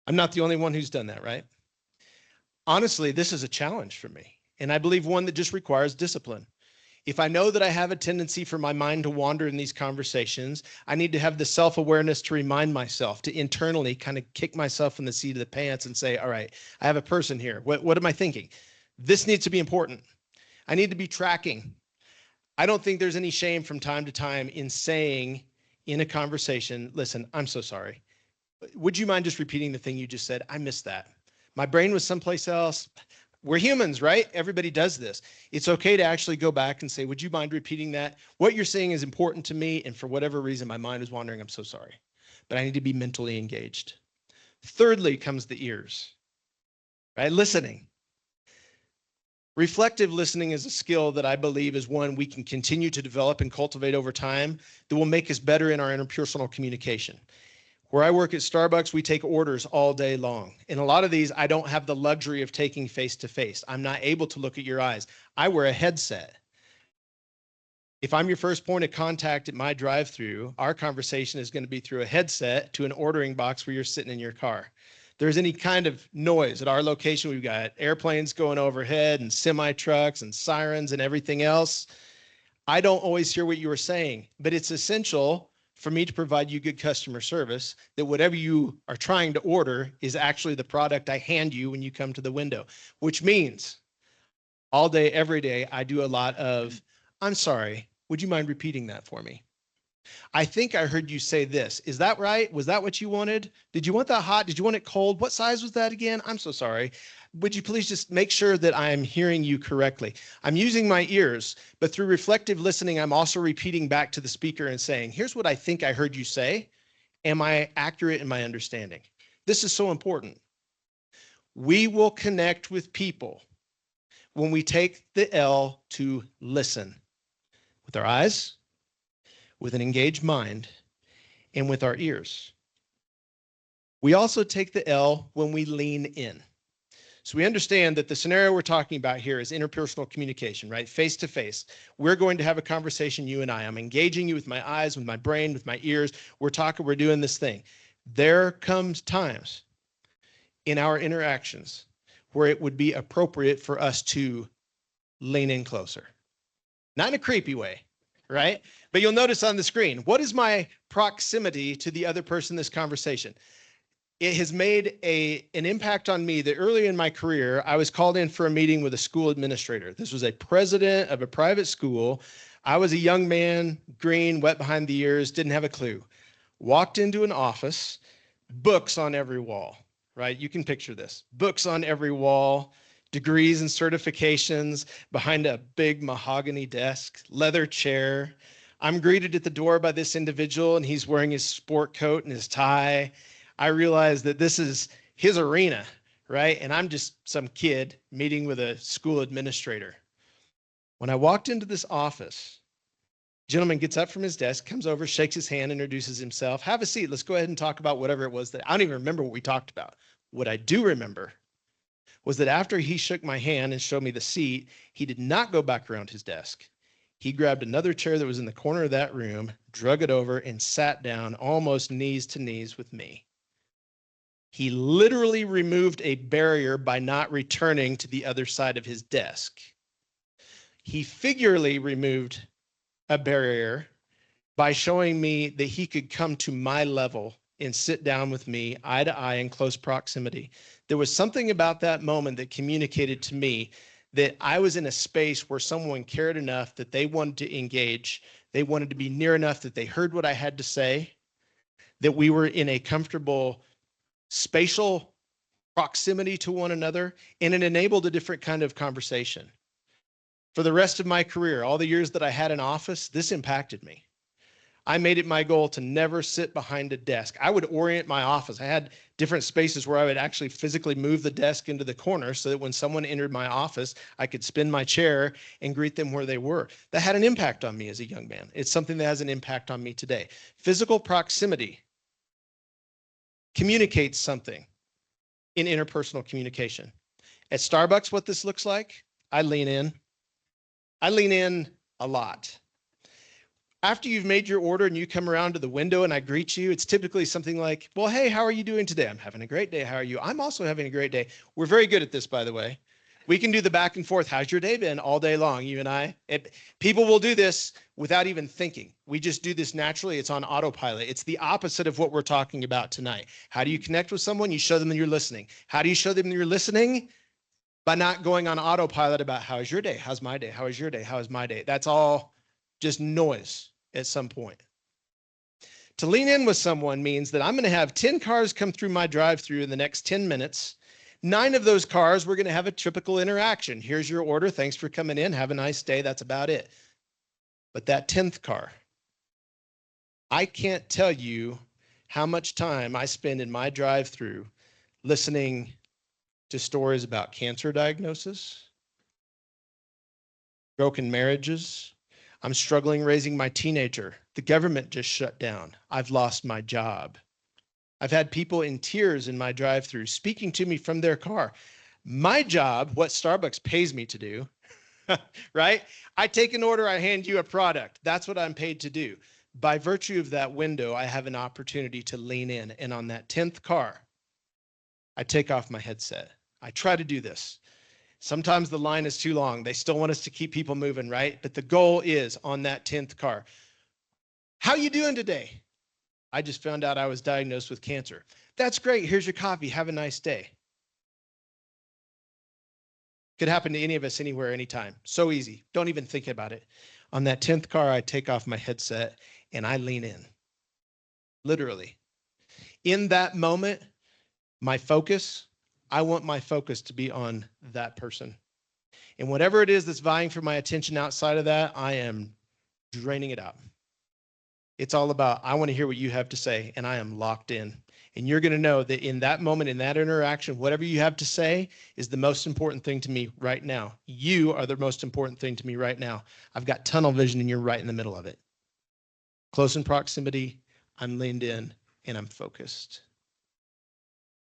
I'm not the only one who's done that, right? Honestly, this is a challenge for me. And I believe one that just requires discipline. If I know that I have a tendency for my mind to wander in these conversations, I need to have the self-awareness to remind myself, to internally kind of kick myself in the seat of the pants and say, all right, I have a person here. What am I thinking? This needs to be important. I need to be tracking. I don't think there's any shame from time to time in saying in a conversation, listen, I'm so sorry. Would you mind just repeating the thing you just said? I missed that. My brain was someplace else. We're humans, right? Everybody does this. It's okay to actually go back and say, would you mind repeating that? What you're saying is important to me, and for whatever reason, my mind is wandering. I'm so sorry, but I need to be mentally engaged. Thirdly comes the ears, right? Listening. Reflective listening is a skill that I believe is one we can continue to develop and cultivate over time that will make us better in our interpersonal communication. Where I work at Starbucks, we take orders all day long. And a lot of these, I don't have the luxury of taking face to face. I'm not able to look at your eyes. I wear a headset. If I'm your first point of contact at my drive-through, our conversation is going to be through a headset to an ordering box where you're sitting in your car. If there's any kind of noise at our location, we've got airplanes going overhead and semi-trucks and sirens and everything else. I don't always hear what you are saying, but it's essential for me to provide you good customer service, that whatever you are trying to order is actually the product I hand you when you come to the window, which means all day, every day, I do a lot of, I'm sorry, would you mind repeating that for me? I think I heard you say this. Is that right? Was that what you wanted? Did you want that hot? Did you want it cold? What size was that again? I'm so sorry. Would you please just make sure that I'm hearing you correctly? I'm using my ears, but through reflective listening, I'm also repeating back to the speaker and saying, here's what I think I heard you say. Am I accurate in my understanding? This is so important. We will connect with people when we take the L to listen with our eyes, with an engaged mind, and with our ears. We also take the L when we lean in. So we understand that the scenario we're talking about here is interpersonal communication, right? Face to face. We're going to have a conversation, you and I. I'm engaging you with my eyes, with my brain, with my ears. We're talking, we're doing this thing. There comes times in our interactions where it would be appropriate for us to lean in closer. Not in a creepy way, right? But you'll notice on the screen, what is my proximity to the other person in this conversation? It has made an impact on me that early in my career, I was called in for a meeting with a school administrator. This was a president of a private school. I was a young man, green, wet behind the ears, didn't have a clue. Walked into an office, books on every wall, right? You can picture this. Books on every wall, degrees and certifications behind a big mahogany desk, leather chair. I'm greeted at the door by this individual, and he's wearing his sport coat and his tie. I realize that this is his arena, right? And I'm just some kid meeting with a school administrator. When I walked into this office, gentleman gets up from his desk, comes over, shakes his hand, introduces himself. Have a seat. Let's go ahead and talk about whatever it was that I don't even remember what we talked about. What I do remember was that after he shook my hand and showed me the seat, he did not go back around his desk. He grabbed another chair that was in the corner of that room, drug it over, and sat down almost knees to knees with me. He literally removed a barrier by not returning to the other side of his desk. He figuratively removed a barrier by showing me that he could come to my level and sit down with me eye to eye in close proximity. There was something about that moment that communicated to me that I was in a space where someone cared enough that they wanted to engage. They wanted to be near enough that they heard what I had to say, that we were in a comfortable spatial proximity to one another, and it enabled a different kind of conversation. For the rest of my career, all the years that I had in office, this impacted me. I made it my goal to never sit behind a desk. I would orient my office. I had different spaces where I would actually physically move the desk into the corner so that when someone entered my office, I could spin my chair and greet them where they were. That had an impact on me as a young man. It's something that has an impact on me today. Physical proximity communicates something in interpersonal communication. At Starbucks, what this looks like, I lean in. I lean in a lot. After you've made your order and you come around to the window and I greet you, it's typically something like, well, hey, how are you doing today? I'm having a great day. How are you? I'm also having a great day. We're very good at this, by the way. We can do the back and forth. How's your day been all day long, you and I? People will do this without even thinking. We just do this naturally. It's on autopilot. It's the opposite of what we're talking about tonight. How do you connect with someone? You show them that you're listening. How do you show them you're listening? By not going on autopilot about how's your day? How's my day? How is your day? How is my day? That's all just noise at some point. To lean in with someone means that I'm going to have 10 cars come through my drive-through in the next 10 minutes. 9 of those cars, we're going to have a typical interaction. Here's your order. Thanks for coming in. Have a nice day. That's about it. But that 10th car, I can't tell you how much time I spend in my drive-through listening to stories about cancer diagnosis, broken marriages. I'm struggling raising my teenager. The government just shut down. I've lost my job. I've had people in tears in my drive-through speaking to me from their car. My job, what Starbucks pays me to do, right? I take an order, I hand you a product. That's what I'm paid to do. By virtue of that window, I have an opportunity to lean in. And on that 10th car, I take off my headset. I try to do this. Sometimes the line is too long. They still want us to keep people moving, right? But the goal is on that 10th car. How you doing today? I just found out I was diagnosed with cancer. That's great. Here's your coffee. Have a nice day. Could happen to any of us anywhere, anytime. So easy. Don't even think about it. On that 10th car, I take off my headset and I lean in, literally. In that moment, I want my focus to be on that person. And whatever it is that's vying for my attention outside of that, I am draining it out. It's all about, I want to hear what you have to say, and I am locked in. And you're going to know that in that moment, in that interaction, whatever you have to say is the most important thing to me right now. You are the most important thing to me right now. I've got tunnel vision, and you're right in the middle of it. Close in proximity, I'm leaned in, and I'm focused.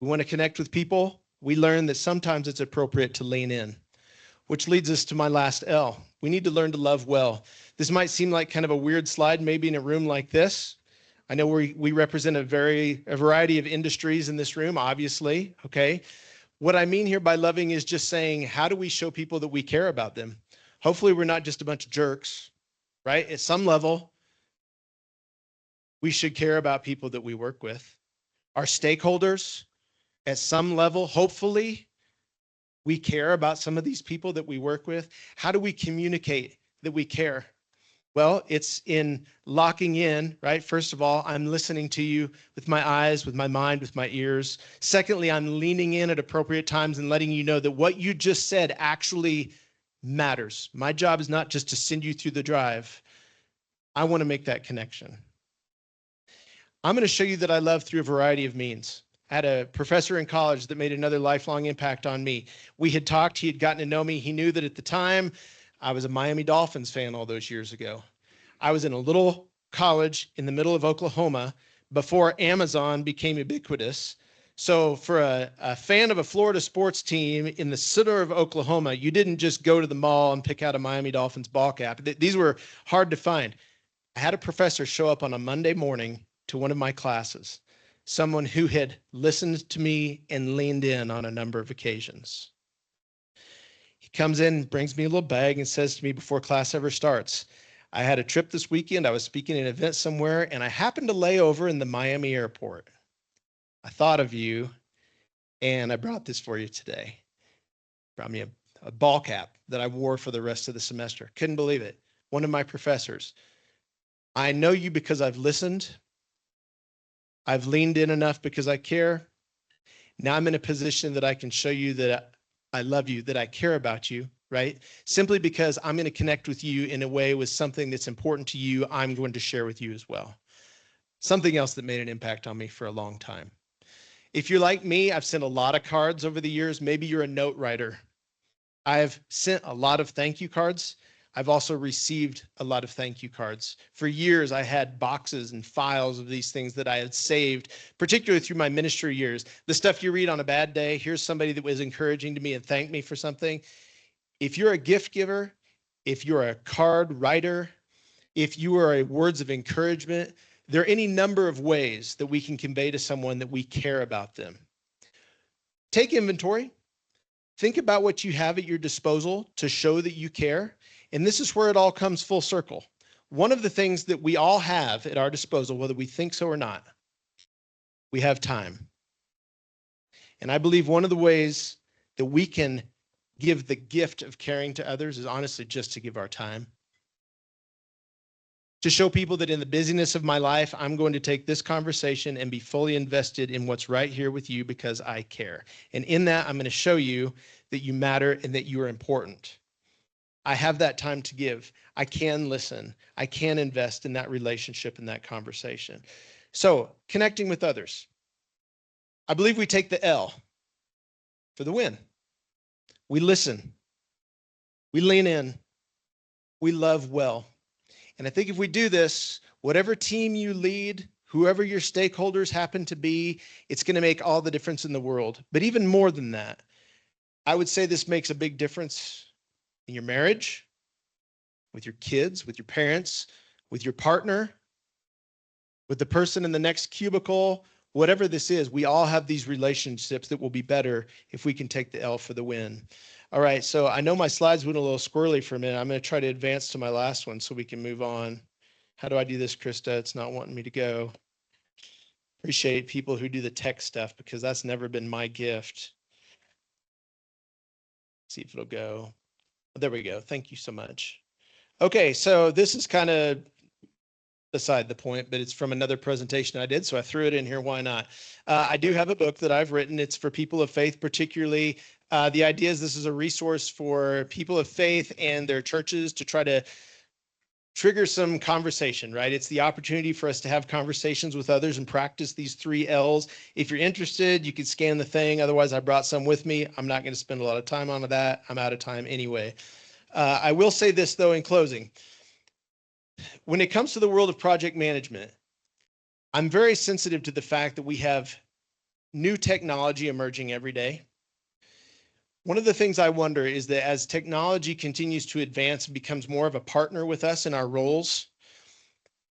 We want to connect with people. We learn that sometimes it's appropriate to lean in, which leads us to my last L. We need to learn to love well. This might seem like kind of a weird slide, maybe in a room like this. I know we represent a variety of industries in this room, obviously, okay? What I mean here by loving is just saying, how do we show people that we care about them? Hopefully we're not just a bunch of jerks, right? At some level, we should care about people that we work with. Our stakeholders, at some level, hopefully, we care about some of these people that we work with. How do we communicate that we care? Well, it's in locking in, right? First of all, I'm listening to you with my eyes, with my mind, with my ears. Secondly, I'm leaning in at appropriate times and letting you know that what you just said actually matters. My job is not just to send you through the drive. I want to make that connection. I'm going to show you that I love through a variety of means. I had a professor in college that made another lifelong impact on me. We had talked, he had gotten to know me. He knew that at the time I was a Miami Dolphins fan all those years ago. I was in a little college in the middle of Oklahoma before Amazon became ubiquitous. So for a fan of a Florida sports team in the center of Oklahoma, you didn't just go to the mall and pick out a Miami Dolphins ball cap. These were hard to find. I had a professor show up on a Monday morning to one of my classes, someone who had listened to me and leaned in on a number of occasions. He comes in, brings me a little bag and says to me before class ever starts, I had a trip this weekend. I was speaking at an event somewhere, and I happened to lay over in the Miami airport. I thought of you, and I brought this for you today. Brought me a ball cap that I wore for the rest of the semester. Couldn't believe it. One of my professors. I know you because I've listened. I've leaned in enough because I care. Now I'm in a position that I can show you that I love you, that I care about you, right? Simply because I'm going to connect with you in a way with something that's important to you, I'm going to share with you as well. Something else that made an impact on me for a long time. If you're like me, I've sent a lot of cards over the years. Maybe you're a note writer. I've sent a lot of thank you cards. I've also received a lot of thank you cards. For years, I had boxes and files of these things that I had saved, particularly through my ministry years. The stuff you read on a bad day, here's somebody that was encouraging to me and thanked me for something. If you're a gift giver, if you're a card writer, if you are a words of encouragement, there are any number of ways that we can convey to someone that we care about them. Take inventory. Think about what you have at your disposal to show that you care. And this is where it all comes full circle. One of the things that we all have at our disposal, whether we think so or not, we have time. And I believe one of the ways that we can give the gift of caring to others is honestly just to give our time. To show people that in the busyness of my life, I'm going to take this conversation and be fully invested in what's right here with you because I care. And in that, I'm going to show you that you matter and that you are important. I have that time to give. I can listen. I can invest in that relationship and that conversation. So connecting with others. I believe we take the L for the win. We listen. We lean in. We love well. And I think if we do this, whatever team you lead, whoever your stakeholders happen to be, it's going to make all the difference in the world. But even more than that, I would say this makes a big difference in your marriage, with your kids, with your parents, with your partner, with the person in the next cubicle, whatever this is, we all have these relationships that will be better if we can take the L for the win. All right, so I know my slides went a little squirrely for a minute. I'm going to try to advance to my last one so we can move on. How do I do this, Krista? It's not wanting me to go. Appreciate people who do the tech stuff because that's never been my gift. See if it'll go. There we go. Thank you so much. Okay, so this is kind of beside the point, but it's from another presentation I did, so I threw it in here. Why not? I do have a book that I've written. It's for people of faith, particularly. The idea is this is a resource for people of faith and their churches to try to trigger some conversation, right? It's the opportunity for us to have conversations with others and practice these 3 L's. If you're interested, you can scan the thing. Otherwise, I brought some with me. I'm not going to spend a lot of time on that. I'm out of time anyway. I will say this, though, in closing. When it comes to the world of project management, I'm very sensitive to the fact that we have new technology emerging every day. One of the things I wonder is that as technology continues to advance and becomes more of a partner with us in our roles,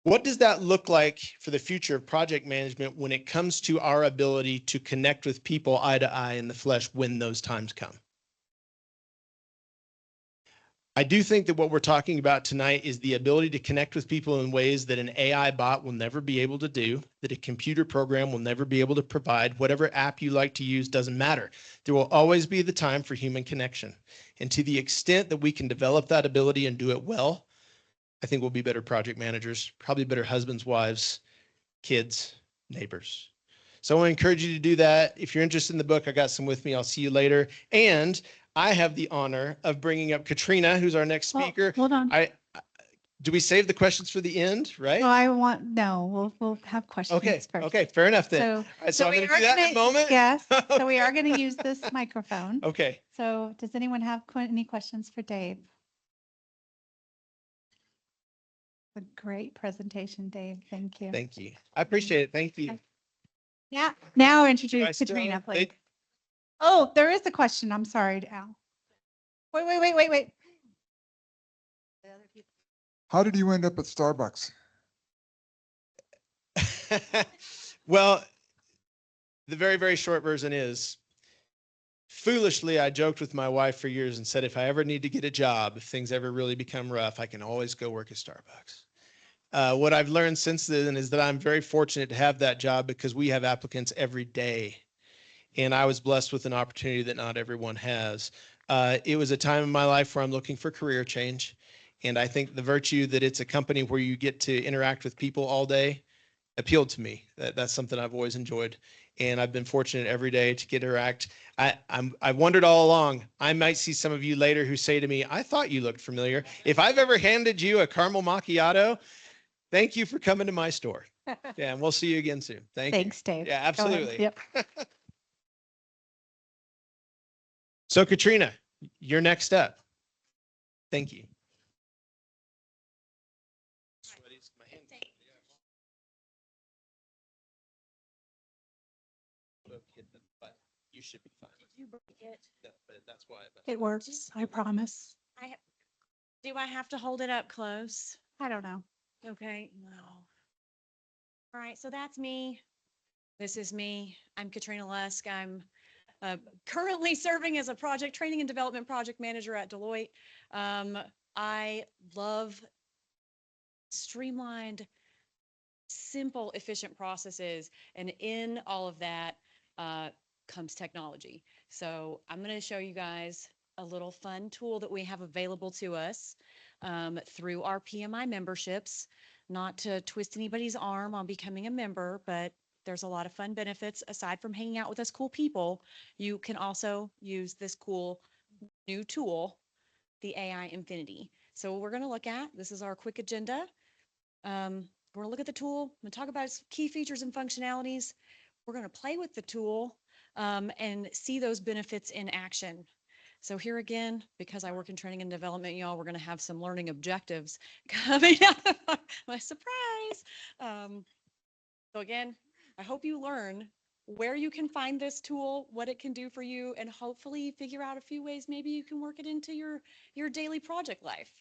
what does that look like for the future of project management when it comes to our ability to connect with people eye to eye in the flesh when those times come? I do think that what we're talking about tonight is the ability to connect with people in ways that an AI bot will never be able to do, that a computer program will never be able to provide. Whatever app you like to use doesn't matter. There will always be the time for human connection. And to the extent that we can develop that ability and do it well, I think we'll be better project managers, probably better husbands, wives, kids, neighbors. So I want to encourage you to do that. If you're interested in the book, I got some with me. I'll see you later. And I have the honor of bringing up Katrina, who's our next speaker. Hold on. Do we save the questions for the end, right? No, we'll have questions Okay, first. okay, fair enough then. So, All right, so I'm we going to are do that in a moment. Yes. So we are going to use this microphone. Okay. So does anyone have any questions for Dave? A great presentation, Dave. Thank you. Thank you. I appreciate it. Thank you. Yeah. Now Do I introduce still- Katrina, they- please. Oh, there is a question. I'm sorry, Al. Wait. How did you end up at Starbucks? Well, the very, very short version is, foolishly, I joked with my wife for years and said, if I ever need to get a job, if things ever really become rough, I can always go work at Starbucks. What I've learned since then is that I'm very fortunate to have that job because we have applicants every day. And I was blessed with an opportunity that not everyone has. It was a time in my life where I'm looking for career change. And I think the virtue that it's a company where you get to interact with people all day appealed to me. That's something I've always enjoyed. And I've been fortunate every day to get to interact. I wondered all along, I might see some of you later who say to me, I thought you looked familiar. If I've ever handed you a caramel macchiato, thank you for coming to my store. Yeah, and we'll see you again soon. Thanks, Dave. Yeah, Go ahead. absolutely. Yep. So Katrina, you're next up. Thank you. You should be fine. Did you break it? But that's why. It works. I promise. Do I have to hold it up close? I don't know. Okay, no. All right, so that's me. This is me. I'm Katrina Lusk. I'm currently serving as a project training and development project manager at Deloitte. I love streamlined, simple, efficient processes. And in all of that comes technology. So I'm going to show you guys a little fun tool that we have available to us through our PMI memberships. Not to twist anybody's arm on becoming a member, but there's a lot of fun benefits aside from hanging out with us cool people. You can also use this cool new tool, the AI Infinity. So what we're going to look at, this is our quick agenda. We're going to look at the tool. I'm going to talk about its key features and functionalities. We're going to play with the tool and see those benefits in action. So here again, because I work in training and development, y'all, we're going to have some learning objectives coming out of my surprise. So again, I hope you learn where you can find this tool, what it can do for you, and hopefully figure out a few ways maybe you can work it into your daily project life.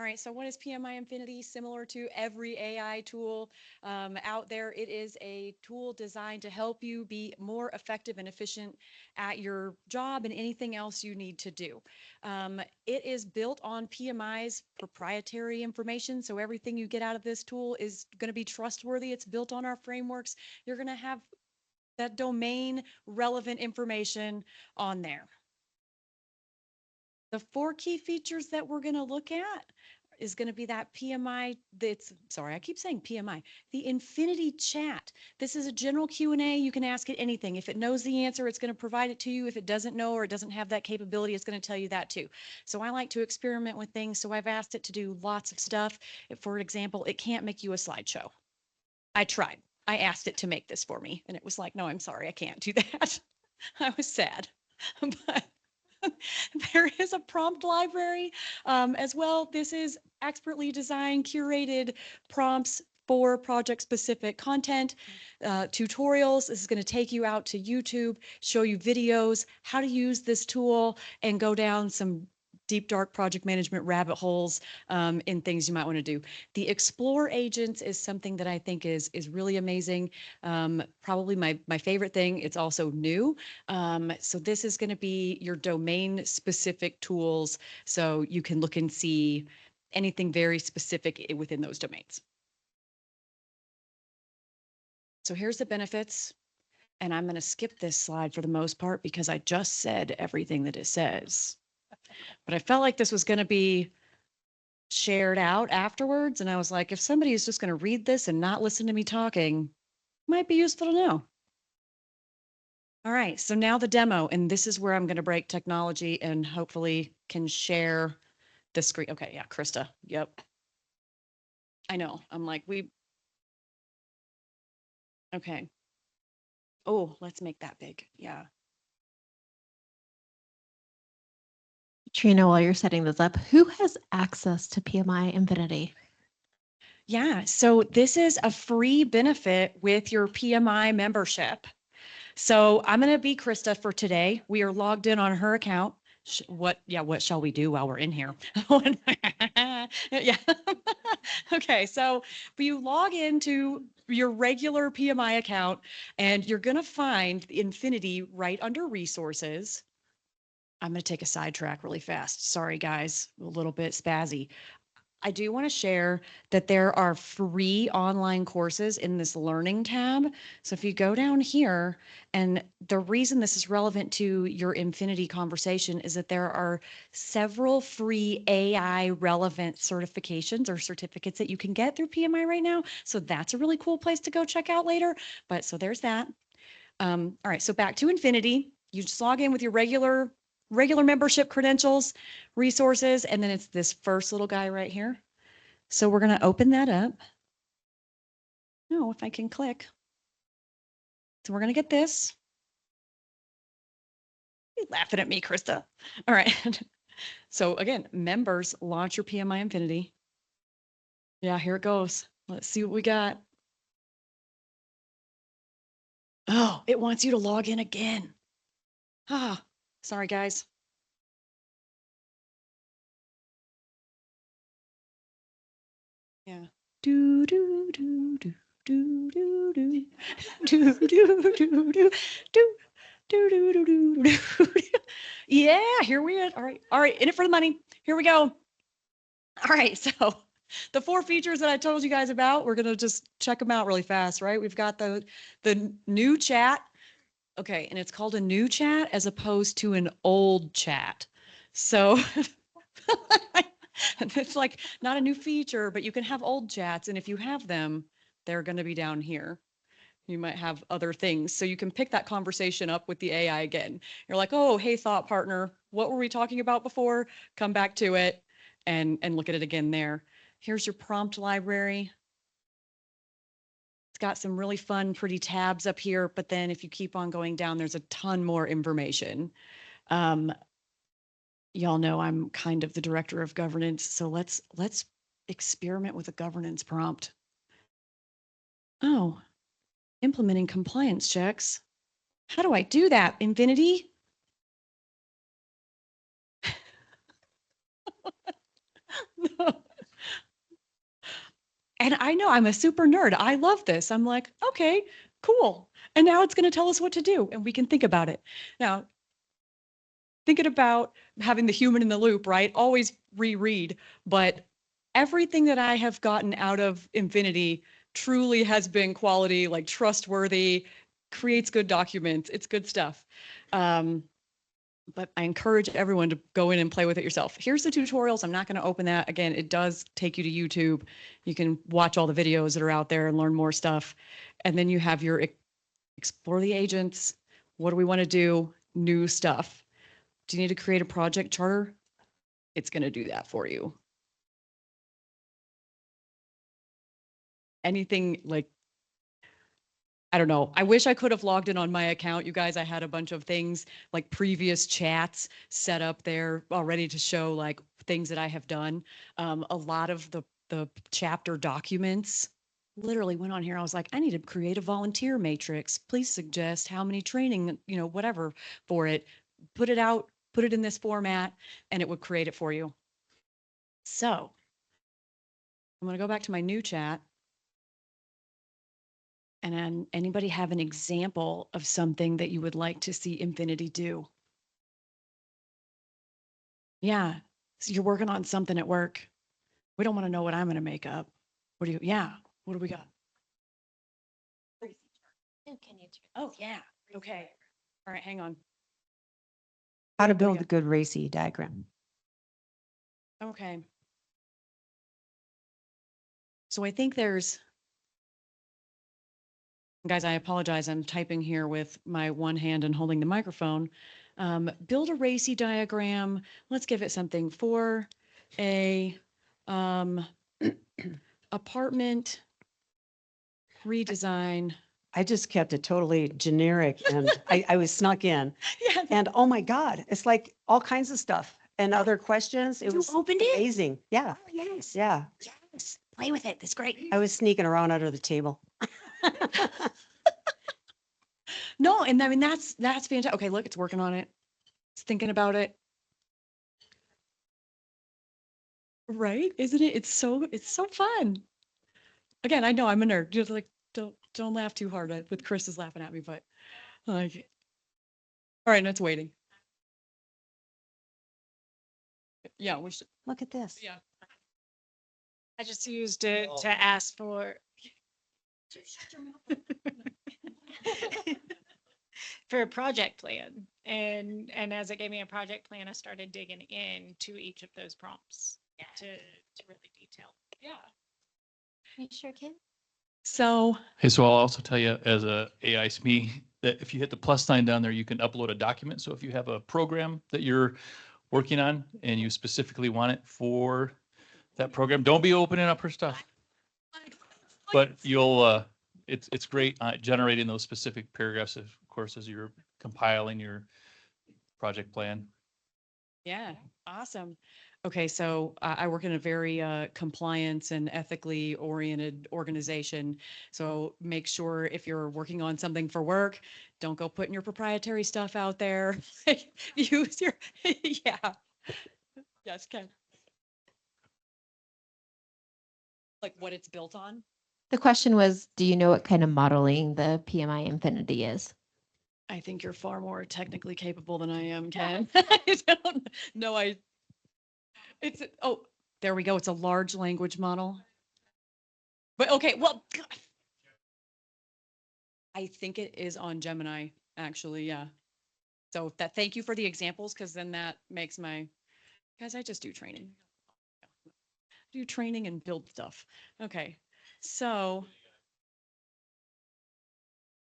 All right, so what is PMI Infinity? Similar to every AI tool out there, it is a tool designed to help you be more effective and efficient at your job and anything else you need to do. It is built on PMI's proprietary information, so everything you get out of this tool is going to be trustworthy. It's built on our frameworks. You're going to have that domain relevant information on there. The 4 key features that we're going to look at, is going to be that PMI. Sorry, I keep saying PMI, the Infinity Chat. This is a general Q&A. You can ask it anything. If it knows the answer, it's going to provide it to you. If it doesn't know or it doesn't have that capability, it's going to tell you that too. So I like to experiment with things. So I've asked it to do lots of stuff. For example, it can't make you a slideshow. I tried. I asked it to make this for me, and it was like, no, I'm sorry, I can't do that. I was sad. But there is a prompt library as well. This is expertly designed, curated prompts for project specific content, tutorials. This is going to take you out to YouTube, show you videos, how to use this tool, and go down some deep, dark project management rabbit holes in things you might want to do. The Explore agents is something that I think is really amazing. Probably my favorite thing. It's also new. So this is going to be your domain specific tools. So you can look and see anything very specific within those domains. So here's the benefits. And I'm going to skip this slide for the most part because I just said everything that it says. But I felt like this was going to be shared out afterwards. And I was like, if somebody is just going to read this and not listen to me talking, might be useful to know. All right, so now the demo, and this is where I'm going to break technology and hopefully can share the screen. Okay, yeah, Krista, yep. I know, I'm like, okay. Oh, let's make that big, yeah. Trina, while you're setting this up, who has access to PMI Infinity? Yeah, so this is a free benefit with your PMI membership. So I'm going to be Krista for today. We are logged in on her account. What shall we do while we're in here? Yeah. Okay, so you log into your regular PMI account and you're going to find Infinity right under resources. I'm going to take a sidetrack really fast. Sorry, guys, a little bit spazzy. I do want to share that there are free online courses in this learning tab. So if you go down here, and the reason this is relevant to your Infinity conversation is that there are several free AI relevant certifications or certificates that you can get through PMI right now. So that's a really cool place to go check out later. But so there's that. All right, so back to Infinity. You just log in with your regular membership credentials, resources, and then it's this first little guy right here. So we're going to open that up. Oh, if I can click. So we're going to get this. You're laughing at me, Krista. All right. So again, members, launch your PMI Infinity. Yeah, here it goes. Let's see what we got. Oh, it wants you to log in again. Ah, sorry, guys. Yeah. Do do do do do do do do do do do do do do do do. Yeah, here we are. All right, in it for the money. Here we go. All right, so the 4 features that I told you guys about, we're gonna just check them out really fast, right? We've got the new chat. Okay, and it's called a new chat as opposed to an old chat. So it's like not a new feature, but you can have old chats. And if you have them, they're going to be down here. You might have other things. So you can pick that conversation up with the AI again. You're like, oh, hey, thought partner, what were we talking about before? Come back to it and look at it again there. Here's your prompt library. It's got some really fun, pretty tabs up here. But then if you keep on going down, there's a ton more information. Y'all know I'm kind of the director of governance, so let's experiment with a governance prompt. Oh, implementing compliance checks. How do I do that, Infinity? And I know I'm a super nerd. I love this. I'm like, okay, cool. And now it's going to tell us what to do and we can think about it. Now, thinking about having the human in the loop, right? Always reread, but everything that I have gotten out of Infinity truly has been quality, like trustworthy, creates good documents. It's good stuff. but I encourage everyone to go in and play with it yourself. Here's the tutorials. I'm not going to open that. Again, it does take you to YouTube. You can watch all the videos that are out there and learn more stuff. And then you have your explore the agents. What do we want to do? New stuff. Do you need to create a project charter? It's going to do that for you. Anything like, I don't know. I wish I could have logged in on my account. You guys, I had a bunch of things like previous chats set up there already to show like things that I have done. A lot of the chapter documents literally went on here. I was like, I need to create a volunteer matrix. Please suggest how many training, whatever for it. Put it out, put it in this format, and it would create it for you. So I'm going to go back to my new chat. And then anybody have an example of something that you would like to see Infinity do? Yeah. So you're working on something at work. We don't want to know what I'm going to make up. What do we got? Oh, yeah. Okay. All right. Hang on. How to build a good RACI diagram. Okay. So I think there's, guys, I apologize. I'm typing here with my one hand and holding the microphone. Build a RACI diagram. Let's give it something for a apartment redesign. I just kept it totally generic and I was snuck in. Yeah. And oh my God, it's like all kinds of stuff and other questions. It You was opened it? amazing. Yeah. Oh, yes. Yeah. Yes. Play with it. That's great. I was sneaking around under the table. No, and I mean, that's fantastic. Okay, look, it's working on it. It's thinking about it. Right? Isn't it? It's so fun. Again, I know I'm a nerd. Just like, don't laugh too hard with Chris is laughing at me, but like, all right, and it's waiting. Yeah, we should. Look at this. Yeah. I just used it to ask for for a project plan. And as it gave me a project plan, I started digging into each of those prompts to really detail. Yeah. You sure can. So Hey, so I'll also tell you as a AI SME that if you hit the plus sign down there, you can upload a document. So if you have a program that you're working on and you specifically want it for that program, don't be opening up her stuff. But you'll, it's great generating those specific paragraphs, of course, as you're compiling your project plan. yeah, awesome. Okay, so I work in a very compliance and ethically oriented organization. So make sure if you're working on something for work, don't go putting your proprietary stuff out there. Use your, yeah. Yes, Ken. Like what it's built on? The question was, do you know what kind of modeling the PMI Infinity is? I think you're far more technically capable than I am, Ken. I don't know. It's, oh, there we go. It's a large language model. But okay, well, I think it is on Gemini, actually, yeah. So thank you for the examples, because then that makes guys, I just do training. Do training and build stuff. Okay, so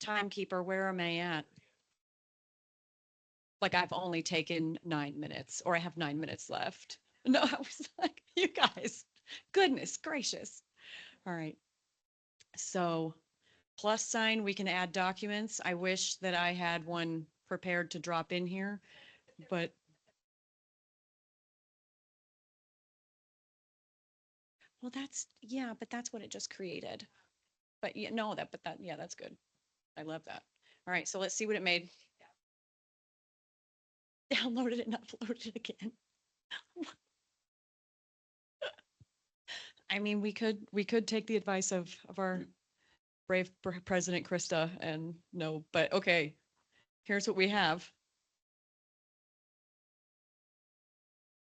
timekeeper, where am I at? Like I've only taken 9 minutes, or I have 9 minutes left. No, I was like, you guys, goodness gracious. All right. So plus sign, we can add documents. I wish that I had one prepared to drop in here, but well, but that's what it just created. But yeah, no, yeah, that's good. I love that. All right. So let's see what it made. Downloaded it and uploaded it again. I mean, we could take the advice of our brave President Krista and no, but okay, here's what we have.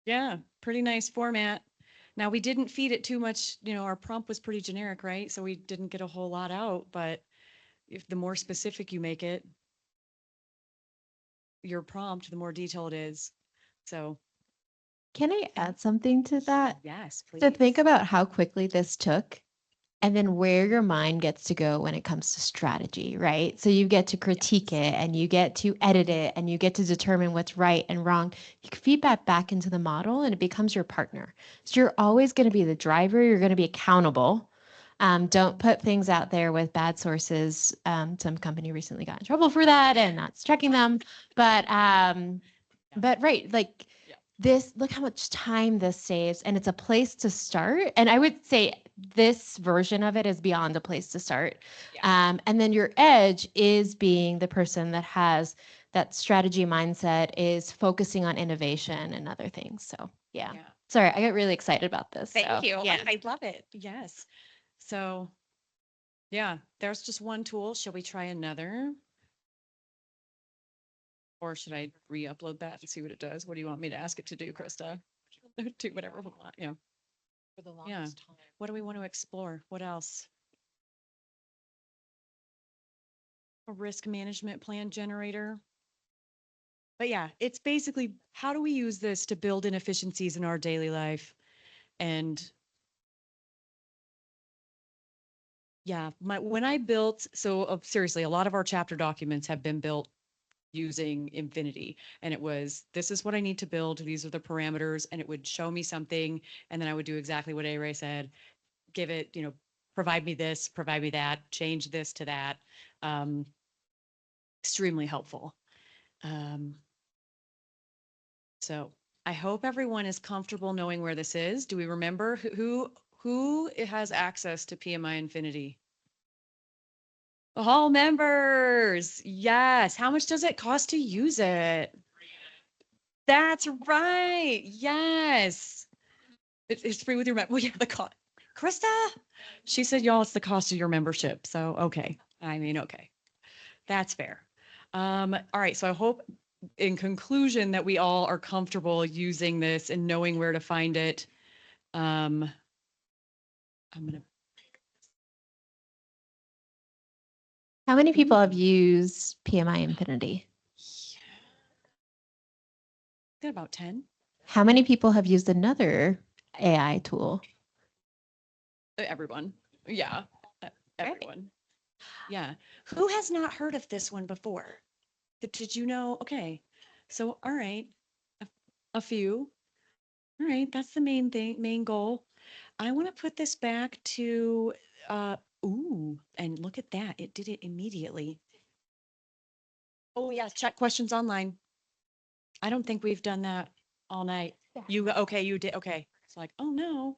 Yeah, pretty nice format. Now we didn't feed it too much, our prompt was pretty generic, right? So we didn't get a whole lot out, but if the more specific you make it, your prompt, the more detailed it is. So Can I add something to that? yes, please. So think about how quickly this took and then where your mind gets to go when it comes to strategy, right? So you get to critique it and you get to edit it and you get to determine what's right and wrong. You can feed that back into the model and it becomes your partner. So you're always going to be the driver. You're going to be accountable. Don't put things out there with bad sources. Some company recently got in trouble for that and not checking them. But right, like this, look how much time this saves, and it's a place to start. And I would say this version of it is beyond a place to start. And then your edge is being the person that has that strategy mindset, is focusing on innovation and other things. So yeah. Sorry, I get really excited about this. Thank so, you. Yeah. I love it. Yes. So yeah, there's just one tool. Shall we try another? Or should I re-upload that and see what it does? What do you want me to ask it to do, Krista? Do whatever we want. Yeah. For the Yeah. longest time. What do we want to explore? What else? A risk management plan generator. But yeah, it's basically how do we use this to build in efficiencies in our daily life? And yeah, when I built, so seriously, a lot of our chapter documents have been built using Infinity. And it was, this is what I need to build. These are the parameters. And it would show me something. And then I would do exactly what A-Ray said, give it, provide me this, provide me that, change this to that. Extremely helpful. So I hope everyone is comfortable knowing where this is. Do we remember who has access to PMI Infinity? All members. Yes. How much does it cost to use it? That's right. Yes. It's free with your member. Well, yeah, the cost. Krista, she said, y'all, it's the cost of your membership. So, okay. I mean, okay. That's fair. All right. So I hope in conclusion that we all are comfortable using this and knowing where to find it. I'm going to. How many people have used PMI Infinity? Got about 10. How many people have used another AI tool? Everyone. Yeah. Everyone. Yeah. Who has not heard of this one before? Did you know? Okay. So, all right. A few. All right. That's the main thing, main goal. I want to put this back to, ooh, and look at that. It did it immediately. Oh, yeah. Check questions online. I don't think we've done that all night. Okay, you did. Okay. It's like, oh no.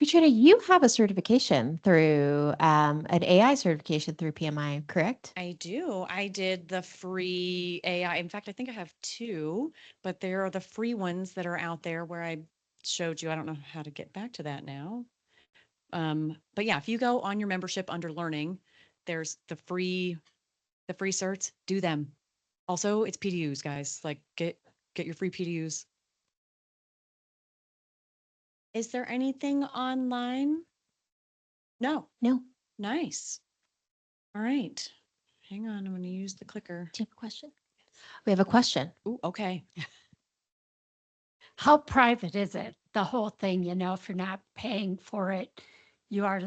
Katrina, you have a certification through an AI certification through PMI, correct? I do. I did the free AI. In fact, I think I have 2, but there are the free ones that are out there where I showed you. I don't know how to get back to that now. But yeah, if you go on your membership under learning, there's the free certs, do them. Also, it's PDUs, guys. Like get your free PDUs. Is there anything online? No. No. Nice. All right. Hang on, I'm going to use the clicker. Do you have a question? We have a question. Ooh, okay. How private is it? The whole thing, if you're not paying for it, you are,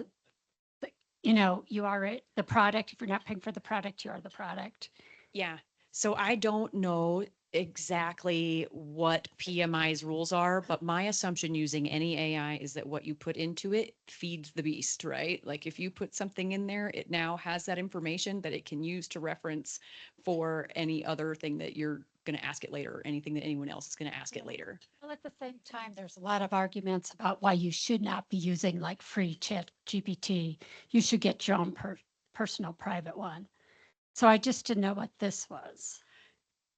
you are it, the product. If you're not paying for the product, you are the product. Yeah. So I don't know exactly what PMI's rules are, but my assumption using any AI is that what you put into it feeds the beast, right? Like if you put something in there, it now has that information that it can use to reference for any other thing that you're going to ask it later, or anything that anyone else is going to ask it later. Well, at the same time, there's a lot of arguments about why you should not be using like free chat GPT. You should get your own personal private one. So I just didn't know what this was.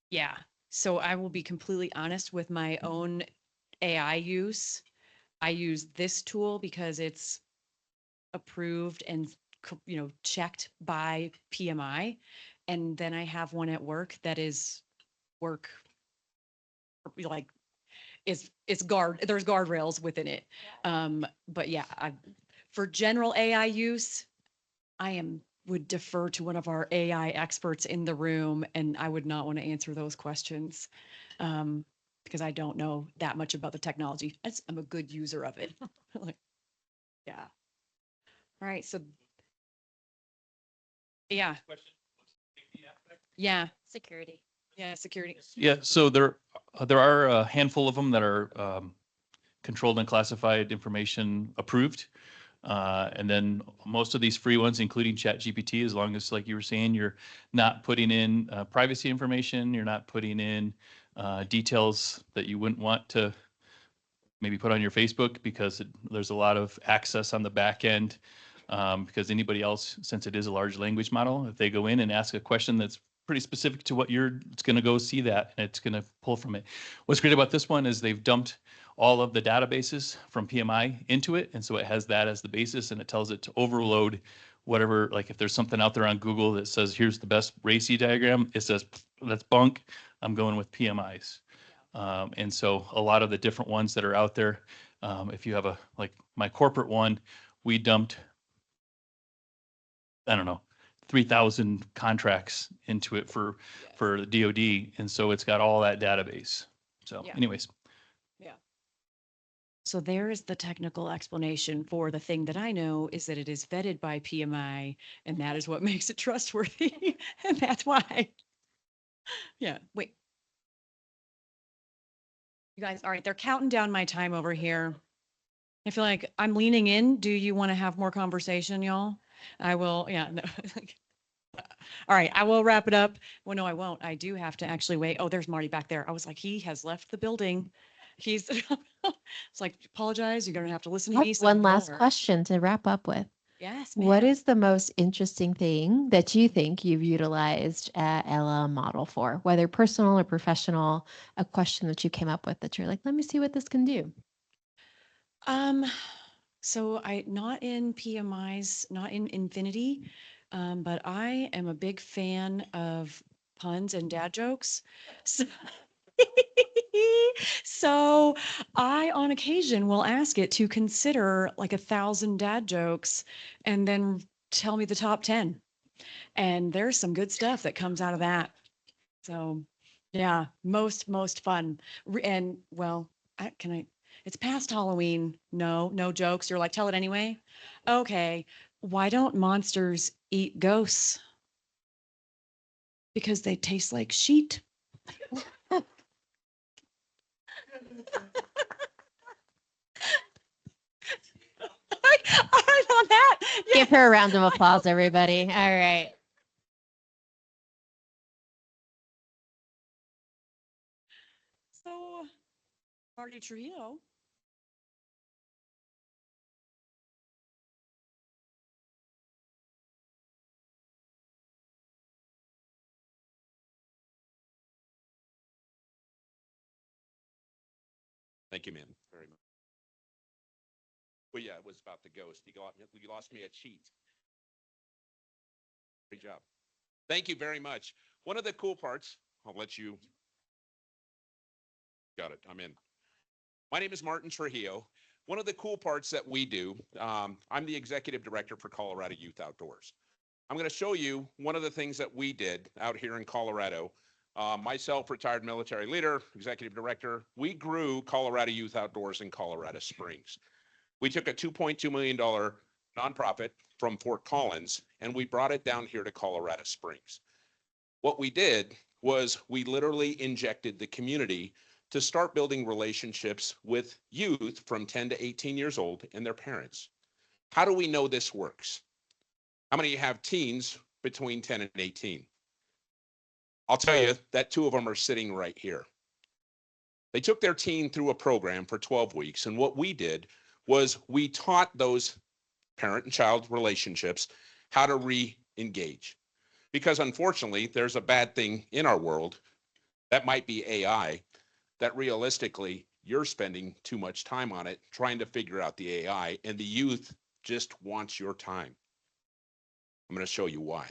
Yeah. So I will be completely honest with my own AI use. I use this tool because it's approved and, checked by PMI. And then I have one at work that is work like there's guardrails within it. But yeah, for general AI use, I am would defer to one of our AI experts in the room, and I would not want to answer those questions because I don't know that much about the technology. I'm a good user of it. Like, yeah. All right. So, yeah. Yeah. Security. Yeah. Security. Yeah, so there are a handful of them that are controlled and classified information approved. And then most of these free ones, including ChatGPT, as long as, like you were saying, you're not putting in privacy information, you're not putting in details that you wouldn't want to maybe put on your Facebook because there's a lot of access on the back end. Because anybody else, since it is a large language model, if they go in and ask a question that's pretty specific to what it's going to go see that and it's going to pull from it. What's great about this one is they've dumped all of the databases from PMI into it. And so it has that as the basis and it tells it to overload whatever, like if there's something out there on Google that says, here's the best RACI diagram, it says, that's bunk, I'm going with PMIs. And so a lot of the different ones that are out there, if you have like my corporate one, we dumped, I don't know, 3,000 contracts into it for the DoD. And so it's got all that database. So Yeah. anyways. Yeah. So there is the technical explanation for the thing that I know is that it is vetted by PMI, and that is what makes it trustworthy. And that's why. Yeah. Wait. You guys, all right, they're counting down my time over here. I feel like I'm leaning in. Do you want to have more conversation, y'all? I will, yeah. No. All right, I will wrap it up. Well, no, I won't. I do have to actually wait. Oh, there's Marty back there. I was like, he has left the building. He's, it's like, apologize. You're going to have to listen to me. some One last more. question to wrap up with. Yes, What ma'am. is the most interesting thing that you think you've utilized Ella model for, whether personal or professional, a question that you came up with that you're like, let me see what this can do? So not in PMIs, not in Infinity, but I am a big fan of puns and dad jokes. So, so I, on occasion, will ask it to consider like 1,000 dad jokes and then tell me the top 10. And there's some good stuff that comes out of that. So yeah, most fun. And well, it's past Halloween. No jokes. You're like, tell it anyway. Okay. Why don't monsters eat ghosts? Because they taste like sheet. All right, on that. Yeah. Give her a round of applause, everybody. All right. So, Marty Trujillo. Thank you, ma'am, very much. Well, yeah, it was about the ghost. You lost me at cheat. Great job. Thank you very much. One of the cool parts, I'll let you. Got it. I'm in. My name is Martin Trujillo. One of the cool parts that we do, I'm the executive director for Colorado Youth Outdoors. I'm going to show you one of the things that we did out here in Colorado. Myself, retired military leader, executive director, we grew Colorado Youth Outdoors in Colorado Springs. We took a $2.2 million nonprofit from Fort Collins and we brought it down here to Colorado Springs. What we did was we literally injected the community to start building relationships with youth from 10 to 18 years old and their parents. How do we know this works? How many of you have teens between 10 and 18? I'll tell you that 2 of them are sitting right here. They took their teen through a program for 12 weeks. And what we did was we taught those parent and child relationships how to re-engage. Because unfortunately, there's a bad thing in our world that might be AI, that realistically, you're spending too much time on it, trying to figure out the AI, and the youth just wants your time. I'm going to show you why.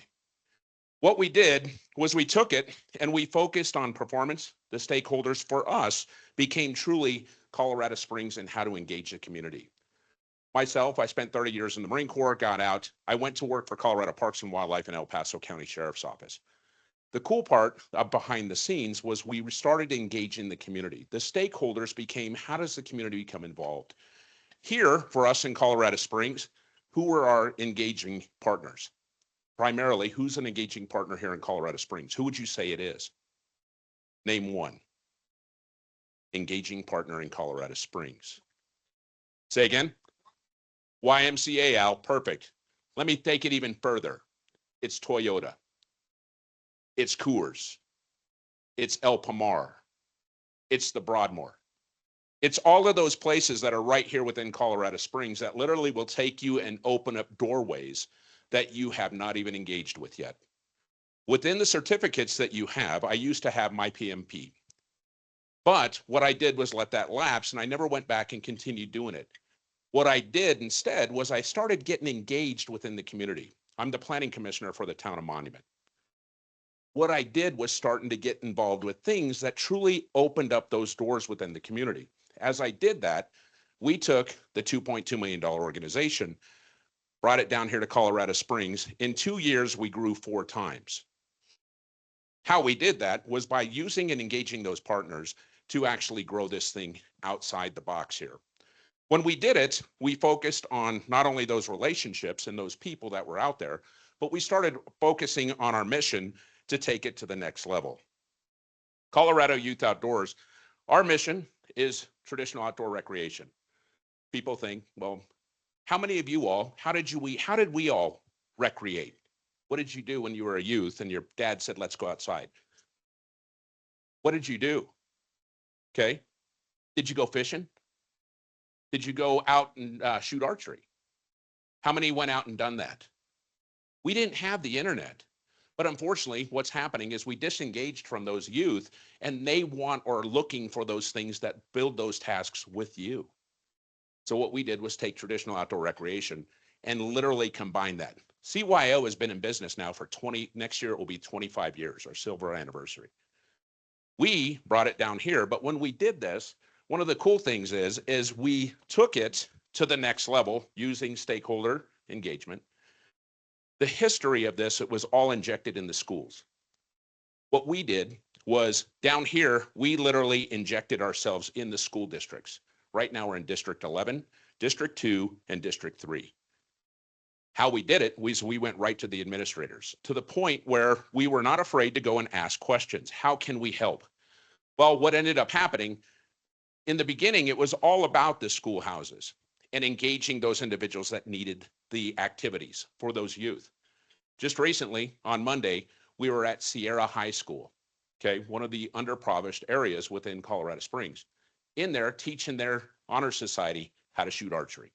What we did was we took it and we focused on performance. The stakeholders for us became truly Colorado Springs and how to engage the community. Myself, I spent 30 years in the Marine Corps, got out. I went to work for Colorado Parks and Wildlife in El Paso County Sheriff's Office. The cool part behind the scenes was we started to engage in the community. The stakeholders became, how does the community become involved? Here, for us in Colorado Springs, who were our engaging partners? Primarily, who's an engaging partner here in Colorado Springs? Who would you say it is? Name one. Engaging partner in Colorado Springs. Say again. YMCA, Al, perfect. Let me take it even further. It's Toyota. It's Coors. It's El Pomar. It's the Broadmoor. It's all of those places that are right here within Colorado Springs that literally will take you and open up doorways that you have not even engaged with yet. Within the certificates that you have, I used to have my PMP. But what I did was let that lapse, and I never went back and continued doing it. What I did instead was I started getting engaged within the community. I'm the planning commissioner for the town of Monument. What I did was starting to get involved with things that truly opened up those doors within the community. As I did that, we took the $2.2 million organization, brought it down here to Colorado Springs. In 2 years, we grew 4 times. How we did that was by using and engaging those partners to actually grow this thing outside the box here. When we did it, we focused on not only those relationships and those people that were out there, but we started focusing on our mission to take it to the next level. Colorado Youth Outdoors, our mission is traditional outdoor recreation. People think, well, how many of you all, how did we all recreate? What did you do when you were a youth and your dad said, let's go outside? What did you do? Okay. Did you go fishing? Did you go out and shoot archery? How many went out and done that? We didn't have the internet. But unfortunately, what's happening is we disengaged from those youth, and they want or are looking for those things that build those tasks with you. So what we did was take traditional outdoor recreation and literally combine that. CYO has been in business now for next year it will be 25 years, our silver anniversary. We brought it down here, but when we did this, one of the cool things is we took it to the next level using stakeholder engagement. The history of this, it was all injected in the schools. What we did was down here, we literally injected ourselves in the school districts. Right now we're in District 11, District 2, and District 3. How we did it was we went right to the administrators to the point where we were not afraid to go and ask questions. How can we help? Well, what ended up happening, in the beginning, it was all about the schoolhouses and engaging those individuals that needed the activities for those youth. Just recently, on Monday, we were at Sierra High School, okay, one of the underprivileged areas within Colorado Springs, in there teaching their honor society how to shoot archery.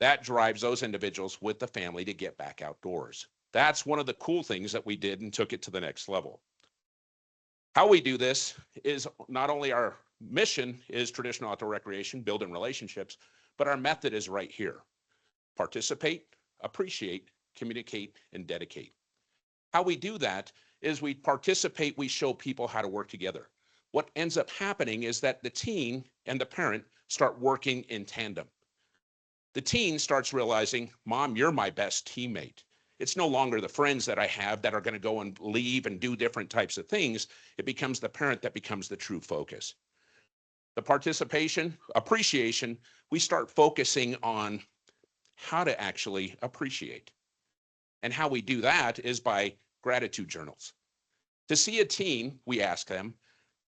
That drives those individuals with the family to get back outdoors. That's one of the cool things that we did and took it to the next level. How we do this is not only our mission is traditional outdoor recreation, building relationships, but our method is right here. Participate, appreciate, communicate, and dedicate. How we do that is we participate, we show people how to work together. What ends up happening is that the teen and the parent start working in tandem. The teen starts realizing, Mom, you're my best teammate. It's no longer the friends that I have that are going to go and leave and do different types of things. It becomes the parent that becomes the true focus. The participation, appreciation, we start focusing on how to actually appreciate. And how we do that is by gratitude journals. To see a teen, we ask them,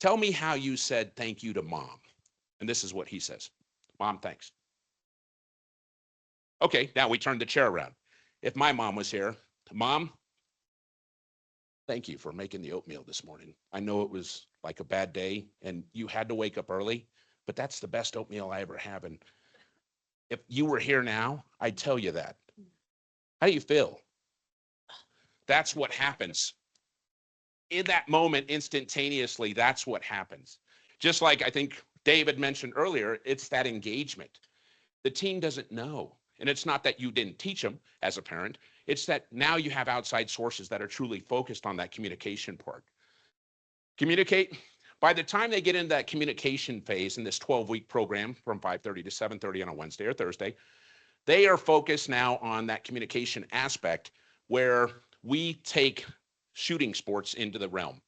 tell me how you said thank you to Mom. And this is what he says. Mom, thanks. Okay, now we turn the chair around. If my mom was here, Mom, thank you for making the oatmeal this morning. I know it was like a bad day and you had to wake up early, but that's the best oatmeal I ever have. And if you were here now, I'd tell you that. How do you feel? That's what happens. In that moment, instantaneously, that's what happens. Just like I think David mentioned earlier, it's that engagement. The teen doesn't know. And it's not that you didn't teach them as a parent. It's that now you have outside sources that are truly focused on that communication part. Communicate, By the time they get into that communication phase in this 12-week program from 5:30 to 7:30 on a Wednesday or Thursday, they are focused now on that communication aspect where we take shooting sports into the realm.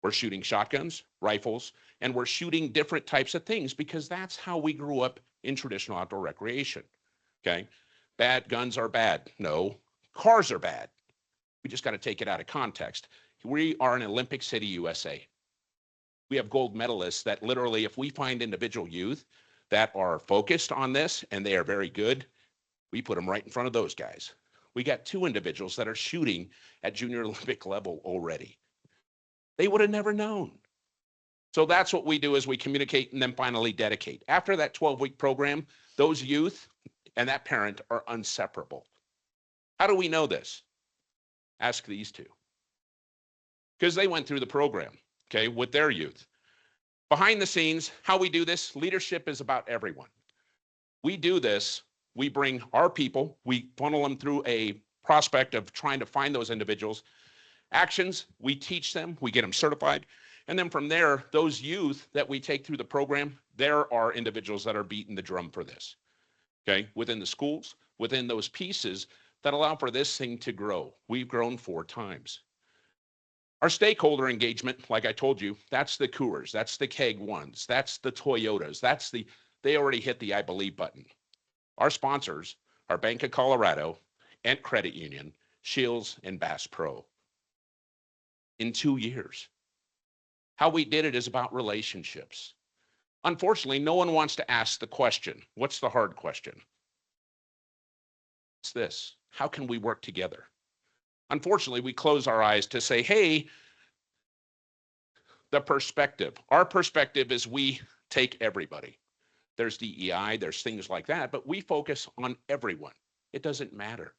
We're shooting shotguns, rifles, and we're shooting different types of things because that's how we grew up in traditional outdoor recreation. Okay. Bad guns are bad. No, cars are bad. We just got to take it out of context. We are an Olympic city, USA. We have gold medalists that literally, if we find individual youth that are focused on this and they are very good, we put them right in front of those guys. We got 2 individuals that are shooting at junior Olympic level already. They would have never known. So that's what we do, is we communicate and then finally dedicate. After that 12-week program, those youth and that parent are inseparable. How do we know this? Ask these 2. Because they went through the program, okay, with their youth. Behind the scenes, how we do this, leadership is about everyone. We do this, we bring our people, we funnel them through a prospect of trying to find those individuals. Actions, we teach them, we get them certified. And then from there, those youth that we take through the program, there are individuals that are beating the drum for this, okay? Within the schools, within those pieces that allow for this thing to grow. We've grown 4 times. Our stakeholder engagement, like I told you, that's the Coors, that's the Keg Ones, that's the Toyotas, they already hit the I believe button. Our sponsors are Bank of Colorado, Ent Credit Union, Shields, and Bass Pro. In 2 years. How we did it is about relationships. Unfortunately, no one wants to ask the question. What's the hard question? It's this: how can we work together? Unfortunately, we close our eyes to say, hey, the perspective. Our perspective is we take everybody. There's DEI, there's things like that, but we focus on everyone. It doesn't matter.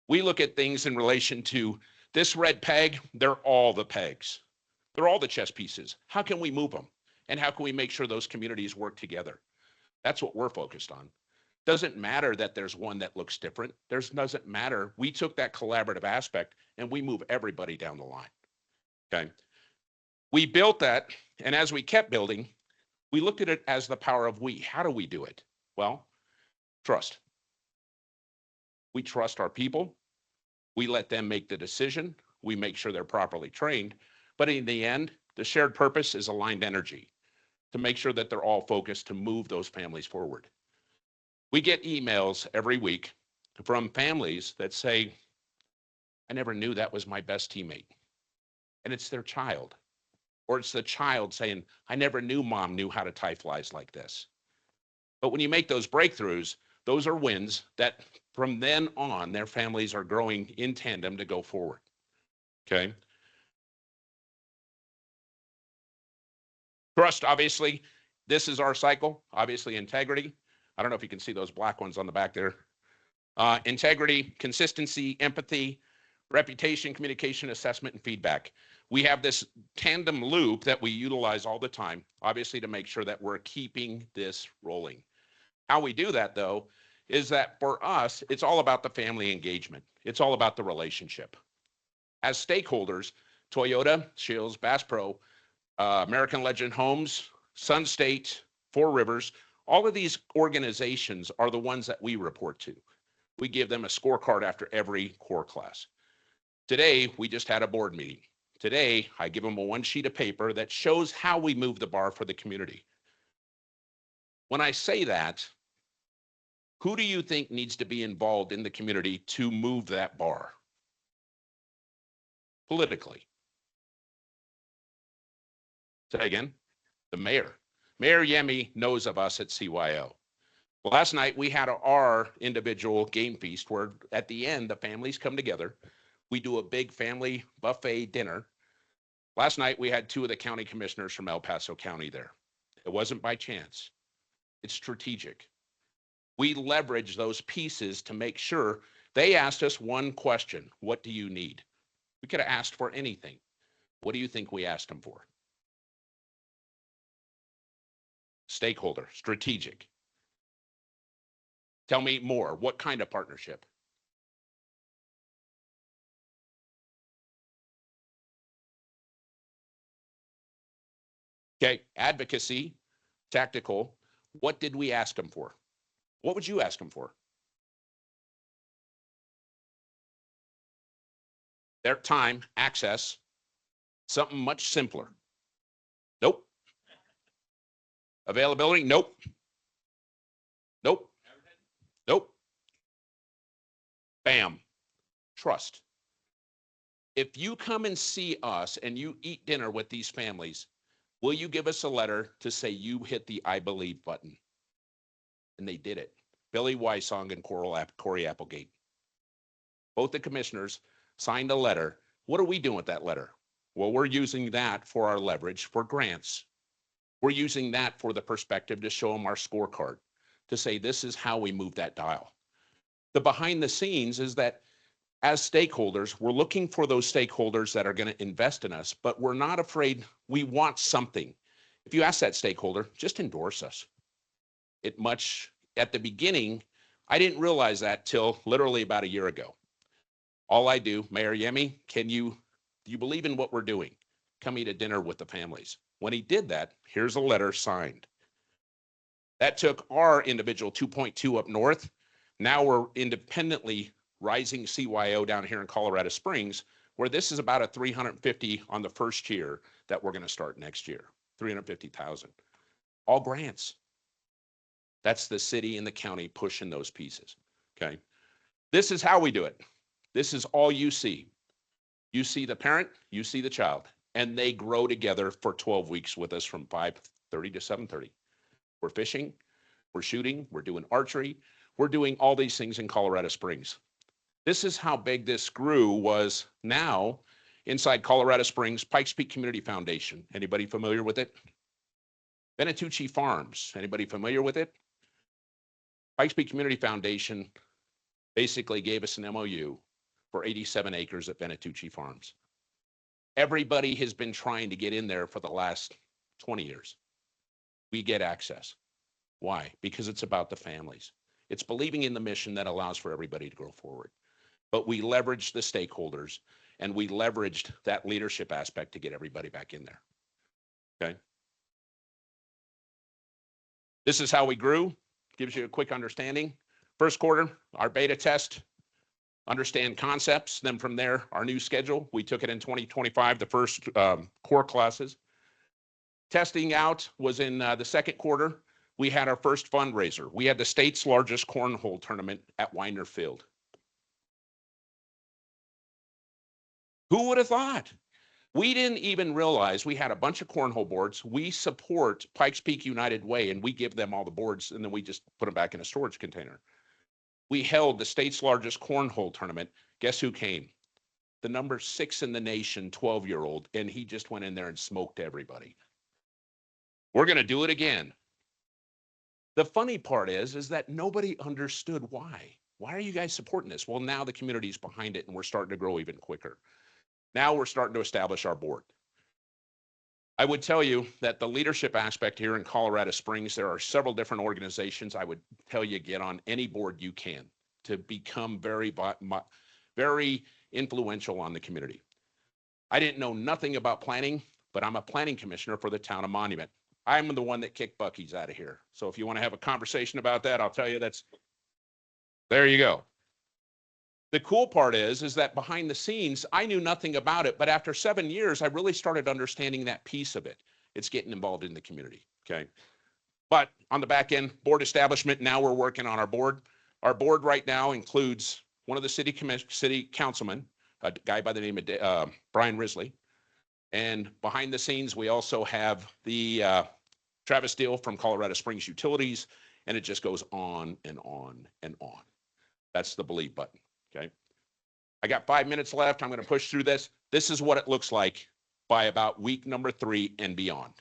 We look at things in relation to this red peg, they're all the pegs. They're all the chess pieces. How can we move them? And how can we make sure those communities work together? That's what we're focused on. Doesn't matter that there's one that looks different. Doesn't matter. We took that collaborative aspect and we move everybody down the line. Okay. We built that, and as we kept building, we looked at it as the power of we. How do we do it? Well, trust. We trust our people. We let them make the decision. We make sure they're properly trained. But in the end, the shared purpose is aligned energy to make sure that they're all focused to move those families forward. We get emails every week from families that say, I never knew that was my best teammate. And it's their child. Or it's the child saying, I never knew mom knew how to tie flies like this. But when you make those breakthroughs, those are wins that from then on, their families are growing in tandem to go forward. Okay. Trust, obviously, this is our cycle. Obviously, integrity. I don't know if you can see those black ones on the back there. Integrity, consistency, empathy, reputation, communication, assessment, and feedback. We have this tandem loop that we utilize all the time, obviously, to make sure that we're keeping this rolling. How we do that, though, is that for us, it's all about the family engagement. It's all about the relationship. As stakeholders, Toyota, Shields, Bass Pro, American Legend Homes, Sun State, Four Rivers, all of these organizations are the ones that we report to. We give them a scorecard after every core class. Today, we just had a board meeting. Today, I give them a 1 sheet of paper that shows how we move the bar for the community. When I say that, who do you think needs to be involved in the community to move that bar? Politically. Say again, the mayor. Mayor Yemi knows of us at CYO. Last night we had our individual game feast where at the end the families come together. We do a big family buffet dinner. Last night we had 2 of the county commissioners from El Paso County there. It wasn't by chance. It's strategic. We leverage those pieces to make sure. They asked us one question: what do you need? We could have asked for anything. What do you think we asked them for? Stakeholder, strategic. Tell me more. What kind of partnership? Okay, advocacy, tactical. What did we ask them for? What would you ask them for? Their time, access, something much simpler. Nope. Availability? Nope. Nope. Nope. Bam. Trust. If you come and see us and you eat dinner with these families, will you give us a letter to say you hit the I believe button? And they did it. Billy Wysong and Corey Applegate. Both the commissioners signed a letter. What are we doing with that letter? Well, we're using that for our leverage for grants. We're using that for the perspective to show them our scorecard, to say this is how we move that dial. The behind the scenes is that as stakeholders, we're looking for those stakeholders that are going to invest in us, but we're not afraid. We want something. If you ask that stakeholder, just endorse us. It much at the beginning, I didn't realize that till literally about a year ago. All I do, Mayor Yemi, do you believe in what we're doing? Come eat a dinner with the families. When he did that, here's a letter signed. That took our individual 2.2 up north. Now we're independently rising CYO down here in Colorado Springs, where this is about a 350 on the first year that we're going to start next year, 350,000. All grants. That's the city and the county pushing those pieces. Okay. This is how we do it. This is all you see. You see the parent, you see the child, and they grow together for 12 weeks with us from 5:30 to 7:30. We're fishing, we're shooting, we're doing archery, we're doing all these things in Colorado Springs. This is how big this grew. Was now inside Colorado Springs, Pikes Peak Community Foundation. Anybody familiar with it? Benatucci Farms. Anybody familiar with it? Pikes Peak Community Foundation basically gave us an MOU for 87 acres at Benatucci Farms. Everybody has been trying to get in there for the last 20 years. We get access. Why? Because it's about the families. It's believing in the mission that allows for everybody to grow forward. But we leveraged the stakeholders and we leveraged that leadership aspect to get everybody back in there. Okay. This is how we grew. Gives you a quick understanding. First quarter, our beta test, understand concepts. Then from there, our new schedule. We took it in 2025, the first core classes. Testing out was in the second quarter. We had our first fundraiser. We had the state's largest cornhole tournament at Weiner Field. Who would have thought? We didn't even realize we had a bunch of cornhole boards. We support Pikes Peak United Way, and we give them all the boards, and then we just put them back in a storage container. We held the state's largest cornhole tournament. Guess who came? The number 6 in the nation, 12-year-old, and he just went in there and smoked everybody. We're going to do it again. The funny part is that nobody understood why. Why are you guys supporting this? Well, now the community's behind it, and we're starting to grow even quicker. Now we're starting to establish our board. I would tell you that the leadership aspect here in Colorado Springs, there are several different organizations. I would tell you get on any board you can to become very influential on the community. I didn't know nothing about planning, but I'm a planning commissioner for the town of Monument. I'm the one that kicked Buc-ee's out of here. So if you want to have a conversation about that, I'll tell you there you go. The cool part is that behind the scenes, I knew nothing about it, but after 7 years, I really started understanding that piece of it. It's getting involved in the community, okay? But on the back end, board establishment, now we're working on our board. Our board right now includes one of the city councilmen, a guy by the name of Brian Risley. And behind the scenes, we also have the Travis Deal from Colorado Springs Utilities, and it just goes on and on and on. That's the believe button. Okay. I got 5 minutes left. I'm going to push through this. This is what it looks like by about week number 3 and beyond.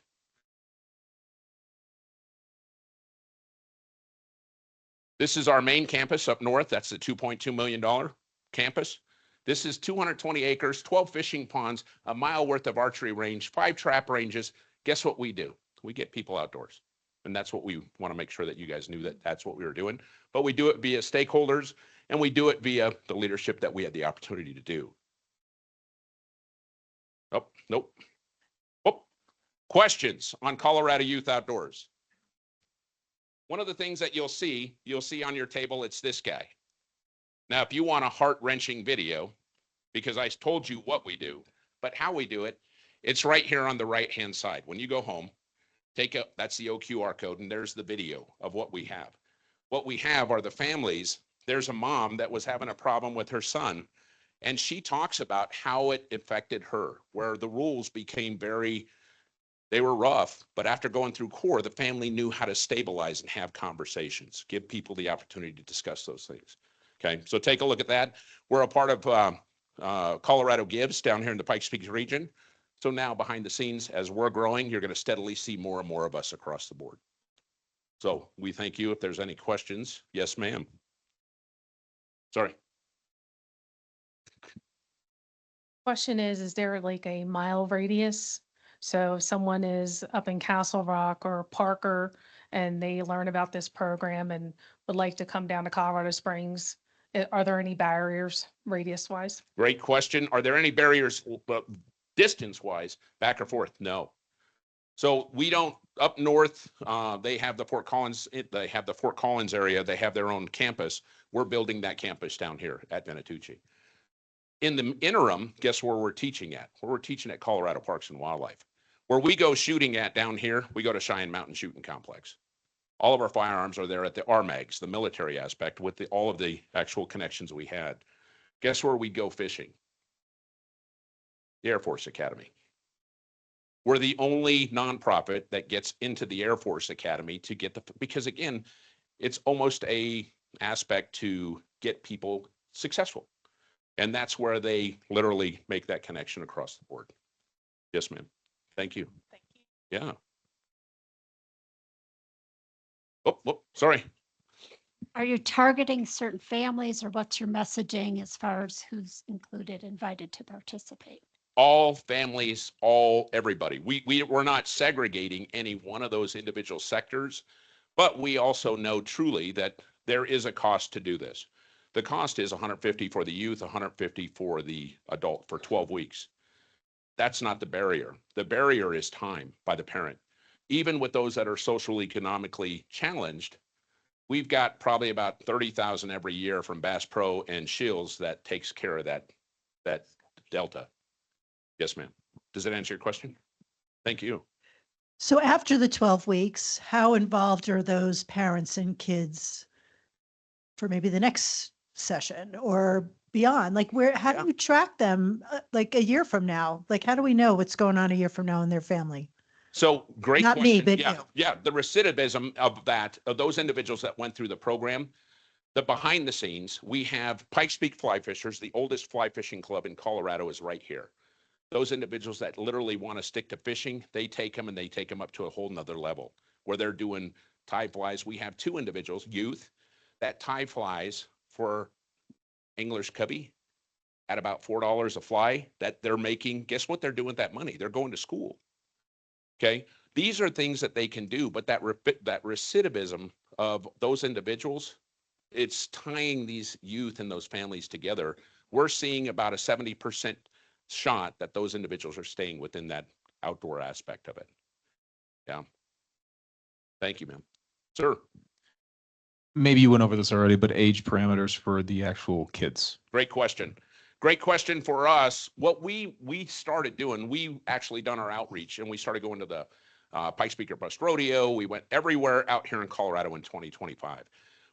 This is our main campus up north. That's the $2.2 million campus. This is 220 acres, 12 fishing ponds, a mile worth of archery range, 5 trap ranges. Guess what we do? We get people outdoors. And that's what we want to make sure that you guys knew that that's what we were doing. But we do it via stakeholders, and we do it via the leadership that we had the opportunity to do. Oh, nope. Oh, Questions on Colorado Youth Outdoors? One of the things that you'll see on your table, it's this guy. Now, if you want a heart-wrenching video, because I told you what we do, but how we do it, it's right here on the right-hand side. When you go home, that's the OQR code, and there's the video of what we have. What we have are the families. There's a mom that was having a problem with her son, and she talks about how it affected her, where the rules became they were rough, but after going through CORE, the family knew how to stabilize and have conversations, give people the opportunity to discuss those things. Okay, so take a look at that. We're a part of Colorado Gives down here in the Pikes Peak region. So now behind the scenes, as we're growing, you're going to steadily see more and more of us across the board. So we thank you. If there's any questions, yes, ma'am. Sorry. Question is there like a mile radius? So if someone is up in Castle Rock or Parker and they learn about this program and would like to come down to Colorado Springs, are there any barriers radius wise? Great question. Are there any barriers distance wise back or forth? No. So we don't, up north, they have the Fort Collins area. They have their own campus. We're building that campus down here at Venatucci. In the interim, guess where we're teaching at? We're teaching at Colorado Parks and Wildlife. Where we go shooting at down here, we go to Cheyenne Mountain Shooting Complex. All of our firearms are there at the RMAGs, the military aspect, with all of the actual connections we had. Guess where we go fishing? The Air Force Academy. We're the only nonprofit that gets into the Air Force Academy to get because again, it's almost a aspect to get people successful. And that's where they literally make that connection across the board. Yes, ma'am. Thank you. Thank you. Yeah. Oh, sorry. Are you targeting certain families or what's your messaging as far as who's included, invited to participate? All families, everybody. We're not segregating any one of those individual sectors, but we also know truly that there is a cost to do this. The cost is $150 for the youth, $150 for the adult for 12 weeks. That's not the barrier. The barrier is time by the parent. Even with those that are socially economically challenged, we've got probably about 30,000 every year from Bass Pro and Shields that takes care of that delta. Yes, ma'am. Does that answer your question? Thank you. So after the 12 weeks, how involved are those parents and kids for maybe the next session or beyond? Like how do you track them like a year from now? Like how do we know what's going on a year from now in their family? So great Not question. me, but yeah, you. Yeah, the recidivism of those individuals that went through the program, the behind the scenes, we have Pikes Peak Fly Fishers, the oldest fly fishing club in Colorado is right here. Those individuals that literally want to stick to fishing, they take them up to a whole nother level where they're doing tie flies. We have two individuals, youth, that tie flies for English Cubby at about $4 a fly that they're making. Guess what they're doing with that money? They're going to school. Okay. These are things that they can do, but that recidivism of those individuals, it's tying these youth and those families together. We're seeing about a 70% shot that those individuals are staying within that outdoor aspect of it. Yeah. Thank you, ma'am. Sir. Maybe you went over this already, but age parameters for the actual kids. Great question. Great question for us. What we started doing, we actually done our outreach and we started going to the Pikes Peak Bus Rodeo. We went everywhere out here in Colorado in 2025.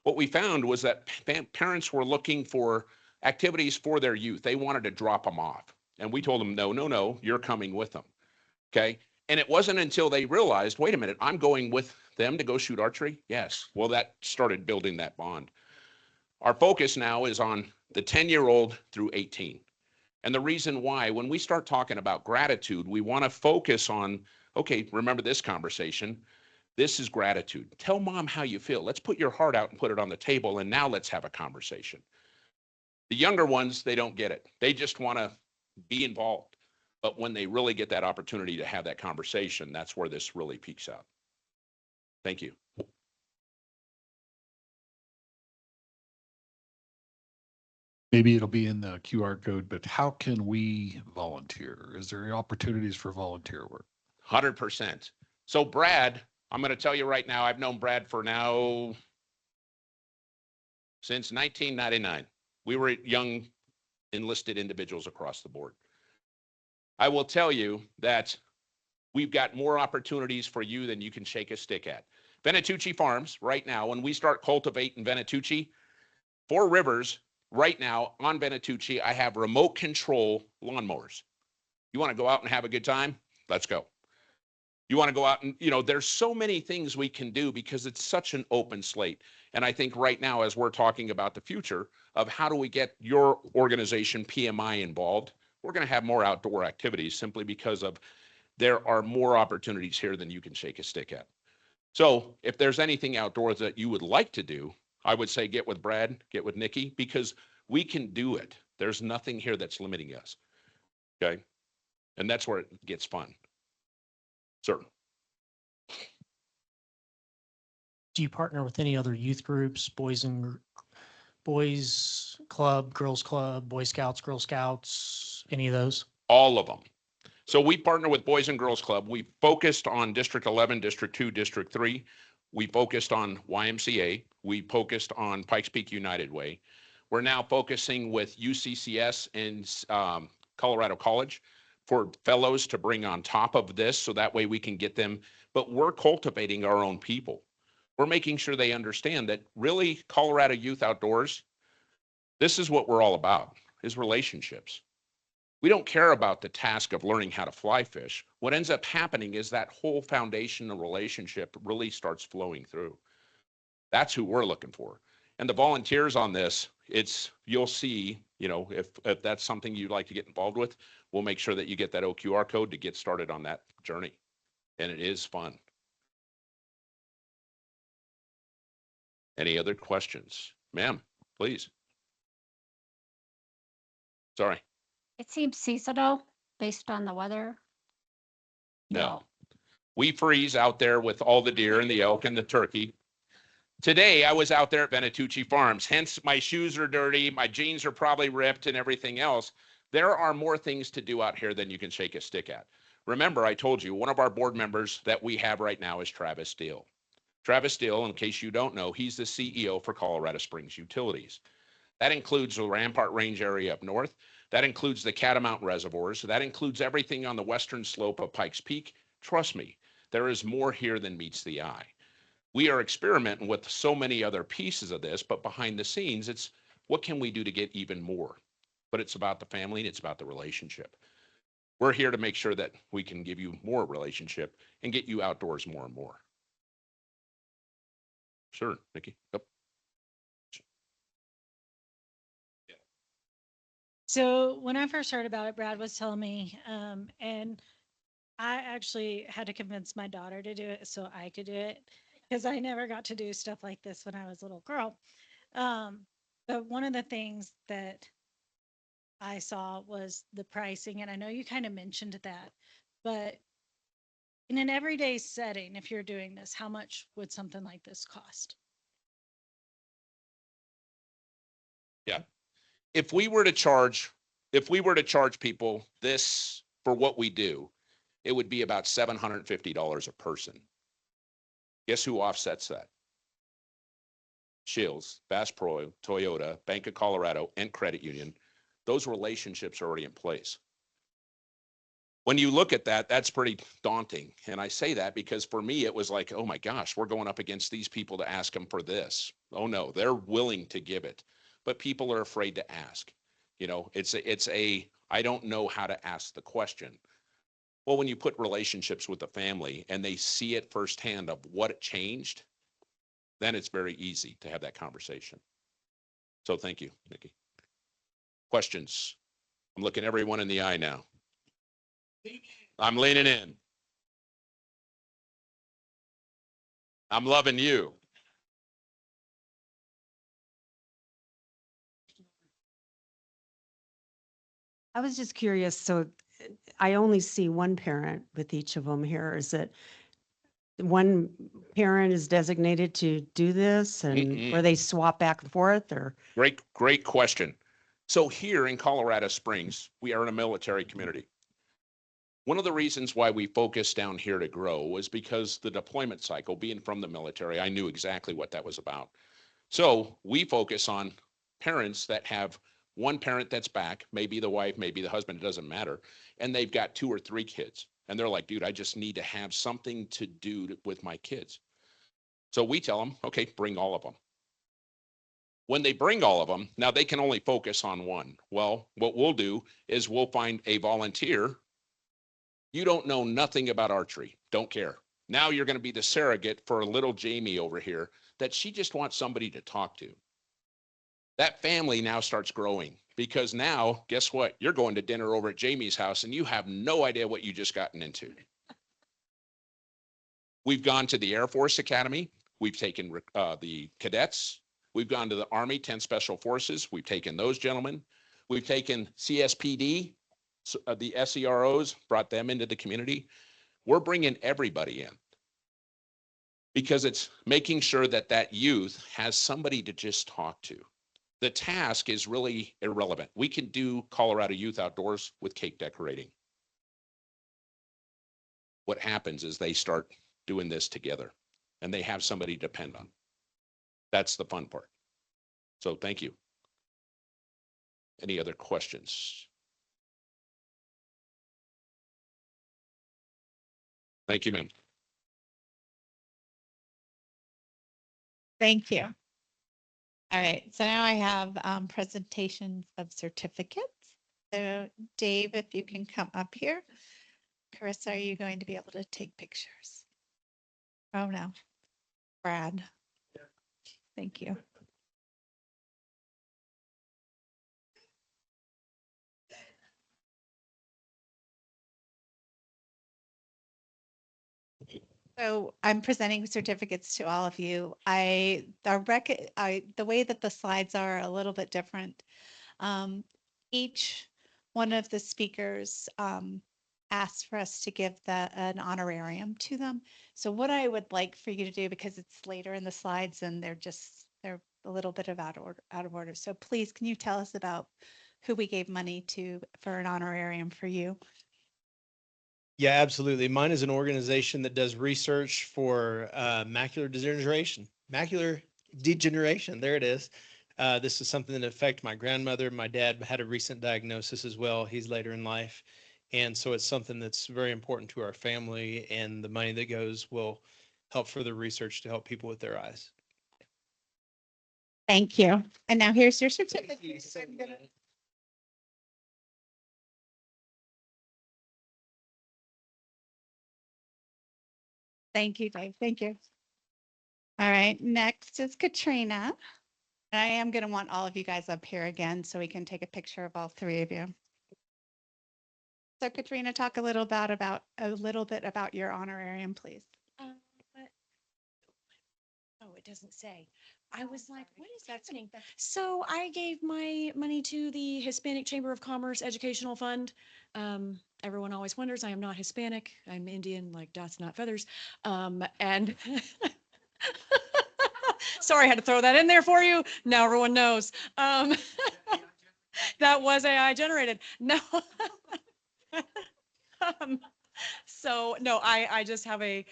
What we found was that parents were looking for activities for their youth. They wanted to drop them off. And we told them, no, you're coming with them. Okay. And it wasn't until they realized, wait a minute, I'm going with them to go shoot archery. Yes. Well, that started building that bond. Our focus now is on the 10-year-old through 18. And the reason why, when we start talking about gratitude, we want to focus on, okay, remember this conversation. This is gratitude. Tell mom how you feel. Let's put your heart out and put it on the table. And now let's have a conversation. The younger ones, they don't get it. They just want to be involved. But when they really get that opportunity to have that conversation, that's where this really peaks out. Thank you. Maybe it'll be in the QR code, but how can we volunteer? Is there opportunities for volunteer work? 100%. So Brad, I'm going to tell you right now, I've known Brad for now since 1999. We were young enlisted individuals across the board. I will tell you that we've got more opportunities for you than you can shake a stick at. Venatucci Farms right now, when we start cultivating Venatucci, 4 Rivers right now on Venatucci, I have remote control lawnmowers. You want to go out and have a good time? Let's go. You want to go out and, there's so many things we can do because it's such an open slate. And I think right now, as we're talking about the future of how do we get your organization, PMI, involved, we're going to have more outdoor activities simply because of there are more opportunities here than you can shake a stick at. So if there's anything outdoors that you would like to do, I would say get with Brad, get with Nikki, because we can do it. There's nothing here that's limiting us. Okay. And that's where it gets fun. Sir. Do you partner with any other youth groups, boys club, girls club, Boy Scouts, Girl Scouts, any of those? All of them. So we partner with Boys and Girls Club. We focused on District 11, District 2, District 3. We focused on YMCA. We focused on Pikes Peak United Way. We're now focusing with UCCS and Colorado College for fellows to bring on top of this, so that way we can get them. But we're cultivating our own people. We're making sure they understand that really Colorado Youth Outdoors, this is what we're all about, is relationships. We don't care about the task of learning how to fly fish. What ends up happening is that whole foundation of relationship really starts flowing through. That's who we're looking for. And the volunteers on this, you'll see, if that's something you'd like to get involved with, we'll make sure that you get that OQR code to get started on that journey. And it is fun. Any other questions? Ma'am, please. Sorry. It seems seasonal based on the weather. No. We freeze out there with all the deer and the elk and the turkey. Today, I was out there at Venatucci Farms, hence my shoes are dirty, my jeans are probably ripped and everything else. There are more things to do out here than you can shake a stick at. Remember, I told you, one of our board members that we have right now is Travis Steele. Travis Steele, in case you don't know, he's the CEO for Colorado Springs Utilities. That includes the Rampart Range area up north. That includes the Catamount Reservoirs. That includes everything on the western slope of Pikes Peak. Trust me, there is more here than meets the eye. We are experimenting with so many other pieces of this, but behind the scenes, it's what can we do to get even more? But it's about the family and it's about the relationship. We're here to make sure that we can give you more relationship and get you outdoors more and more. Sure, Nikki. Yep. So when I first heard about it, Brad was telling me, and I actually had to convince my daughter to do it so I could do it, because I never got to do stuff like this when I was a little girl. But one of the things that I saw was the pricing, and I know you kind of mentioned that, but in an everyday setting, if you're doing this, how much would something like this cost? Yeah. If we were to charge people this for what we do, it would be about $750 a person. Guess who offsets that? Shields, Bass Pro, Toyota, Bank of Colorado, and Credit Union. Those relationships are already in place. When you look at that, that's pretty daunting. And I say that because for me, it was like, oh my gosh, we're going up against these people to ask them for this. Oh no, they're willing to give it, but people are afraid to ask. I don't know how to ask the question. Well, when you put relationships with the family and they see it firsthand of what it changed, then it's very easy to have that conversation. So thank you, Nikki. Questions? I'm looking everyone in the eye now. I'm leaning in. I'm loving you. I was just curious. So I only see one parent with each of them here. Is it one parent is designated to do this and where they swap back and forth, or? Great question. So here in Colorado Springs, we are in a military community. One of the reasons why we focused down here to grow was because the deployment cycle, being from the military, I knew exactly what that was about. So we focus on parents that have one parent that's back, maybe the wife, maybe the husband, it doesn't matter. And they've got 2 or 3 kids. And they're like, dude, I just need to have something to do with my kids. So we tell them, okay, bring all of them. When they bring all of them, now they can only focus on one. Well, what we'll do is we'll find a volunteer. You don't know nothing about archery. Don't care. Now you're going to be the surrogate for a little Jamie over here that she just wants somebody to talk to. That family now starts growing because now, guess what? You're going to dinner over at Jamie's house and you have no idea what you just gotten into. We've gone to the Air Force Academy. We've taken the cadets. We've gone to the Army 10 Special Forces. We've taken those gentlemen. We've taken CSPD, the SEROs, brought them into the community. We're bringing everybody in because it's making sure that that youth has somebody to just talk to. The task is really irrelevant. We can do Colorado Youth Outdoors with cake decorating. What happens is they start doing this together and they have somebody to depend on. That's the fun part. So thank you. Any other questions? Thank you, ma'am. Thank you. All right, so now I have presentations of certificates. So Dave, if you can come up here. Carissa, are you going to be able to take pictures? Oh, no. Brad. Thank you. So I'm presenting certificates to all of you. The way that the slides are a little bit different. Each one of the speakers asked for us to give an honorarium to them. So what I would like for you to do, because it's later in the slides and they're a little bit out of order. So please, can you tell us about who we gave money to for an honorarium for you? Yeah, absolutely. Mine is an organization that does research for macular degeneration. Macular degeneration, there it is. This is something that affected my grandmother. My dad had a recent diagnosis as well. He's later in life. And so it's something that's very important to our family, and the money that goes will help further research to help people with their eyes. Thank you. And now here's your certificate. Thank you, Dave. Thank you. All right, next is Katrina. And I am going to want all of you guys up here again so we can take a picture of all 3 of you. So Katrina, talk a little bit about your honorarium, please. Oh, it doesn't say. I was like, what is happening? So I gave my money to the Hispanic Chamber of Commerce Educational Fund. Everyone always wonders, I am not Hispanic. I'm Indian, like dots, not feathers. And sorry, I had to throw that in there for you. Now everyone knows. That was AI generated. No. So no, I just have a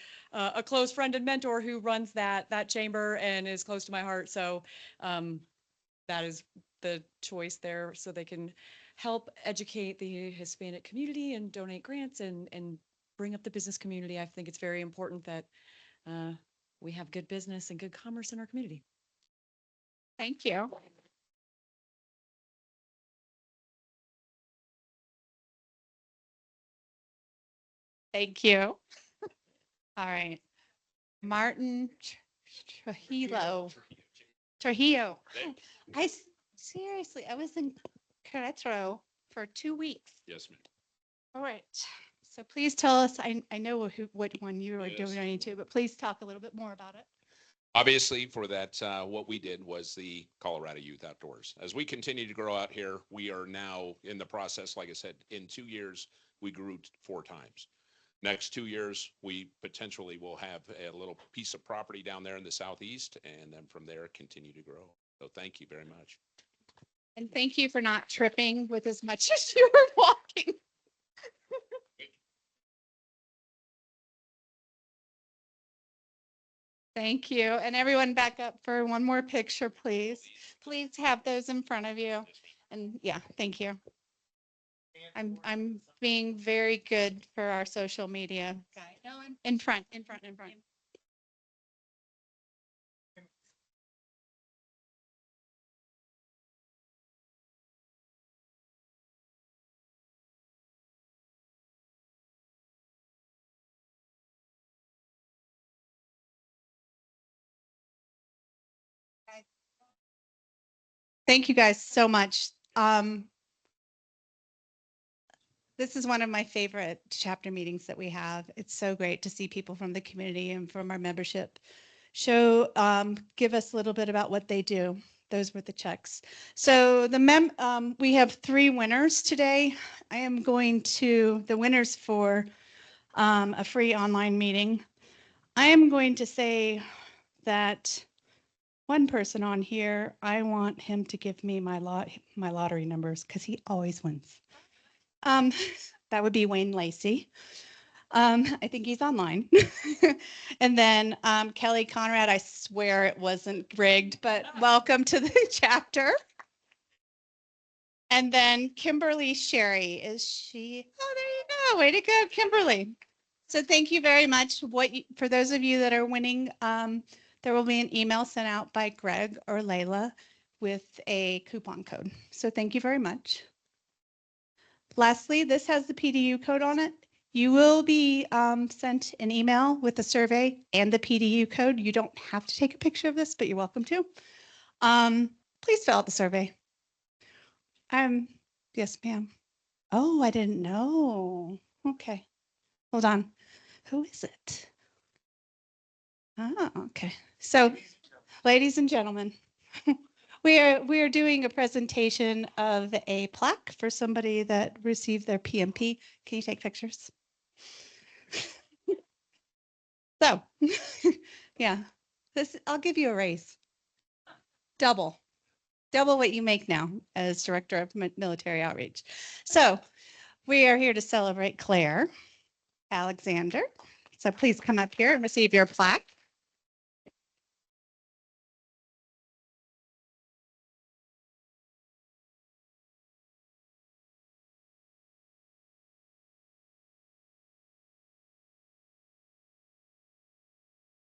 close friend and mentor who runs that chamber and is close to my heart. So that is the choice there, so they can help educate the Hispanic community and donate grants and bring up the business community. I think it's very important that we have good business and good commerce in our community. Thank you. Thank you. All right. Martin Trujillo. Seriously, I was in Querétaro for 2 weeks. Yes, ma'am. All right. So please tell us, I know what one you were doing to, but please talk a little bit more about it. Obviously, for that, what we did was the Colorado Youth Outdoors. As we continue to grow out here, we are now in the process, like I said, in 2 years, we grew 4 times. Next 2 years, we potentially will have a little piece of property down there in the southeast, and then from there, continue to grow. So thank you very much. And thank you for not tripping with as much as you were walking. Thank you. And everyone back up for one more picture, please. Please have those in front of you. And yeah, thank you. I'm being very good for our social media. No, in front. Thank you guys so much. This is one of my favorite chapter meetings that we have. It's so great to see people from the community and from our membership give us a little bit about what they do. Those were the checks. So we have 3 winners today. I am going to the winners for a free online meeting. I am going to say that one person on here, I want him to give me my lottery numbers because he always wins. That would be Wayne Lacey. I think he's online. And then Kelly Conrad, I swear it wasn't rigged, but welcome to the chapter. And then Kimberly Sherry, is she? Oh, there you go. Way to go, Kimberly. So thank you very much. For those of you that are winning, there will be an email sent out by Greg or Layla with a coupon code. So thank you very much. Lastly, this has the PDU code on it. You will be sent an email with the survey and the PDU code. You don't have to take a picture of this, but you're welcome to. Please fill out the survey. Yes, ma'am. Oh, I didn't know. Okay, hold on. Who is it? Oh, okay. So, ladies and gentlemen, we are doing a presentation of a plaque for somebody that received their PMP. Can you take pictures? So, yeah, I'll give you a raise. Double what you make now as Director of Military Outreach. So we are here to celebrate Claire Alexander. So please come up here and receive your plaque.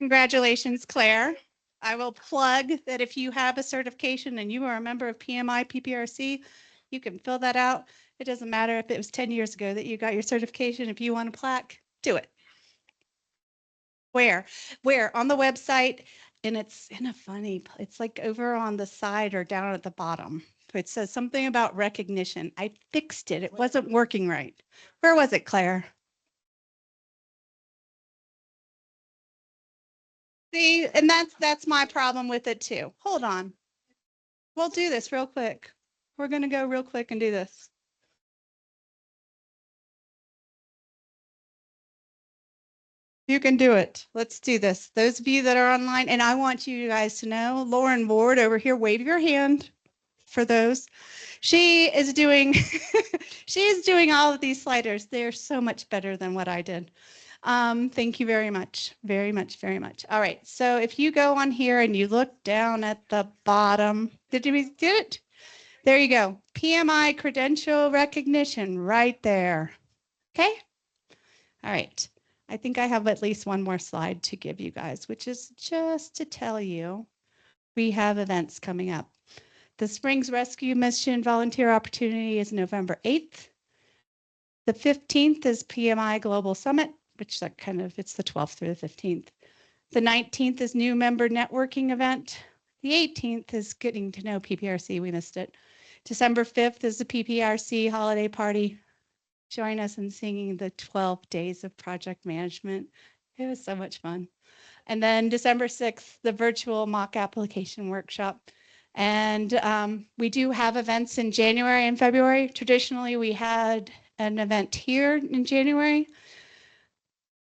Congratulations, Claire. I will plug that if you have a certification and you are a member of PMI PPRC, you can fill that out. It doesn't matter if it was 10 years ago that you got your certification. If you want a plaque, do it. Where? On the website, and it's in a funny, it's like over on the side or down at the bottom. It says something about recognition. I fixed it. It wasn't working right. Where was it, Claire? See, and that's my problem with it too. Hold on. We'll do this real quick. We're going to go real quick and do this. You can do it. Let's do this. Those of you that are online, and I want you guys to know, Lauren Ward over here, wave your hand for those. She is doing, she is doing all of these sliders. They're so much better than what I did. Thank you very much. Very much, very much. All right. So if you go on here and you look down at the bottom, did it? There you go. PMI credential recognition right there. Okay. All right. I think I have at least one more slide to give you guys, which is just to tell you we have events coming up. The Springs Rescue Mission Volunteer Opportunity is November 8th. The 15th is PMI Global Summit, which it's the 12th through the 15th. The 19th is New Member Networking Event. The 18th is Getting to Know PPRC. We missed it. December 5th is the PPRC Holiday Party. Join us in singing the 12 days of project management. It was so much fun. And then December 6th, the virtual mock application workshop. And we do have events in January and February. Traditionally, we had an event here in January.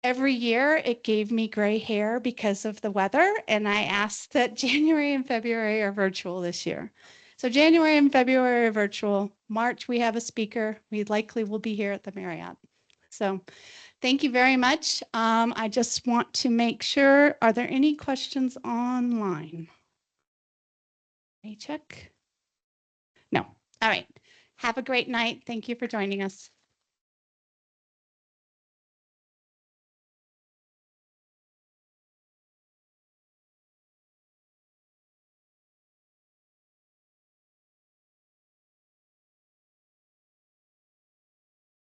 Every year it gave me gray hair because of the weather, and I asked that January and February are virtual this year. So January and February are virtual. March, we have a speaker. We likely will be here at the Marriott. So thank you very much. I just want to make sure, are there any questions online? Let me check. No. All right. Have a great night. Thank you for joining us.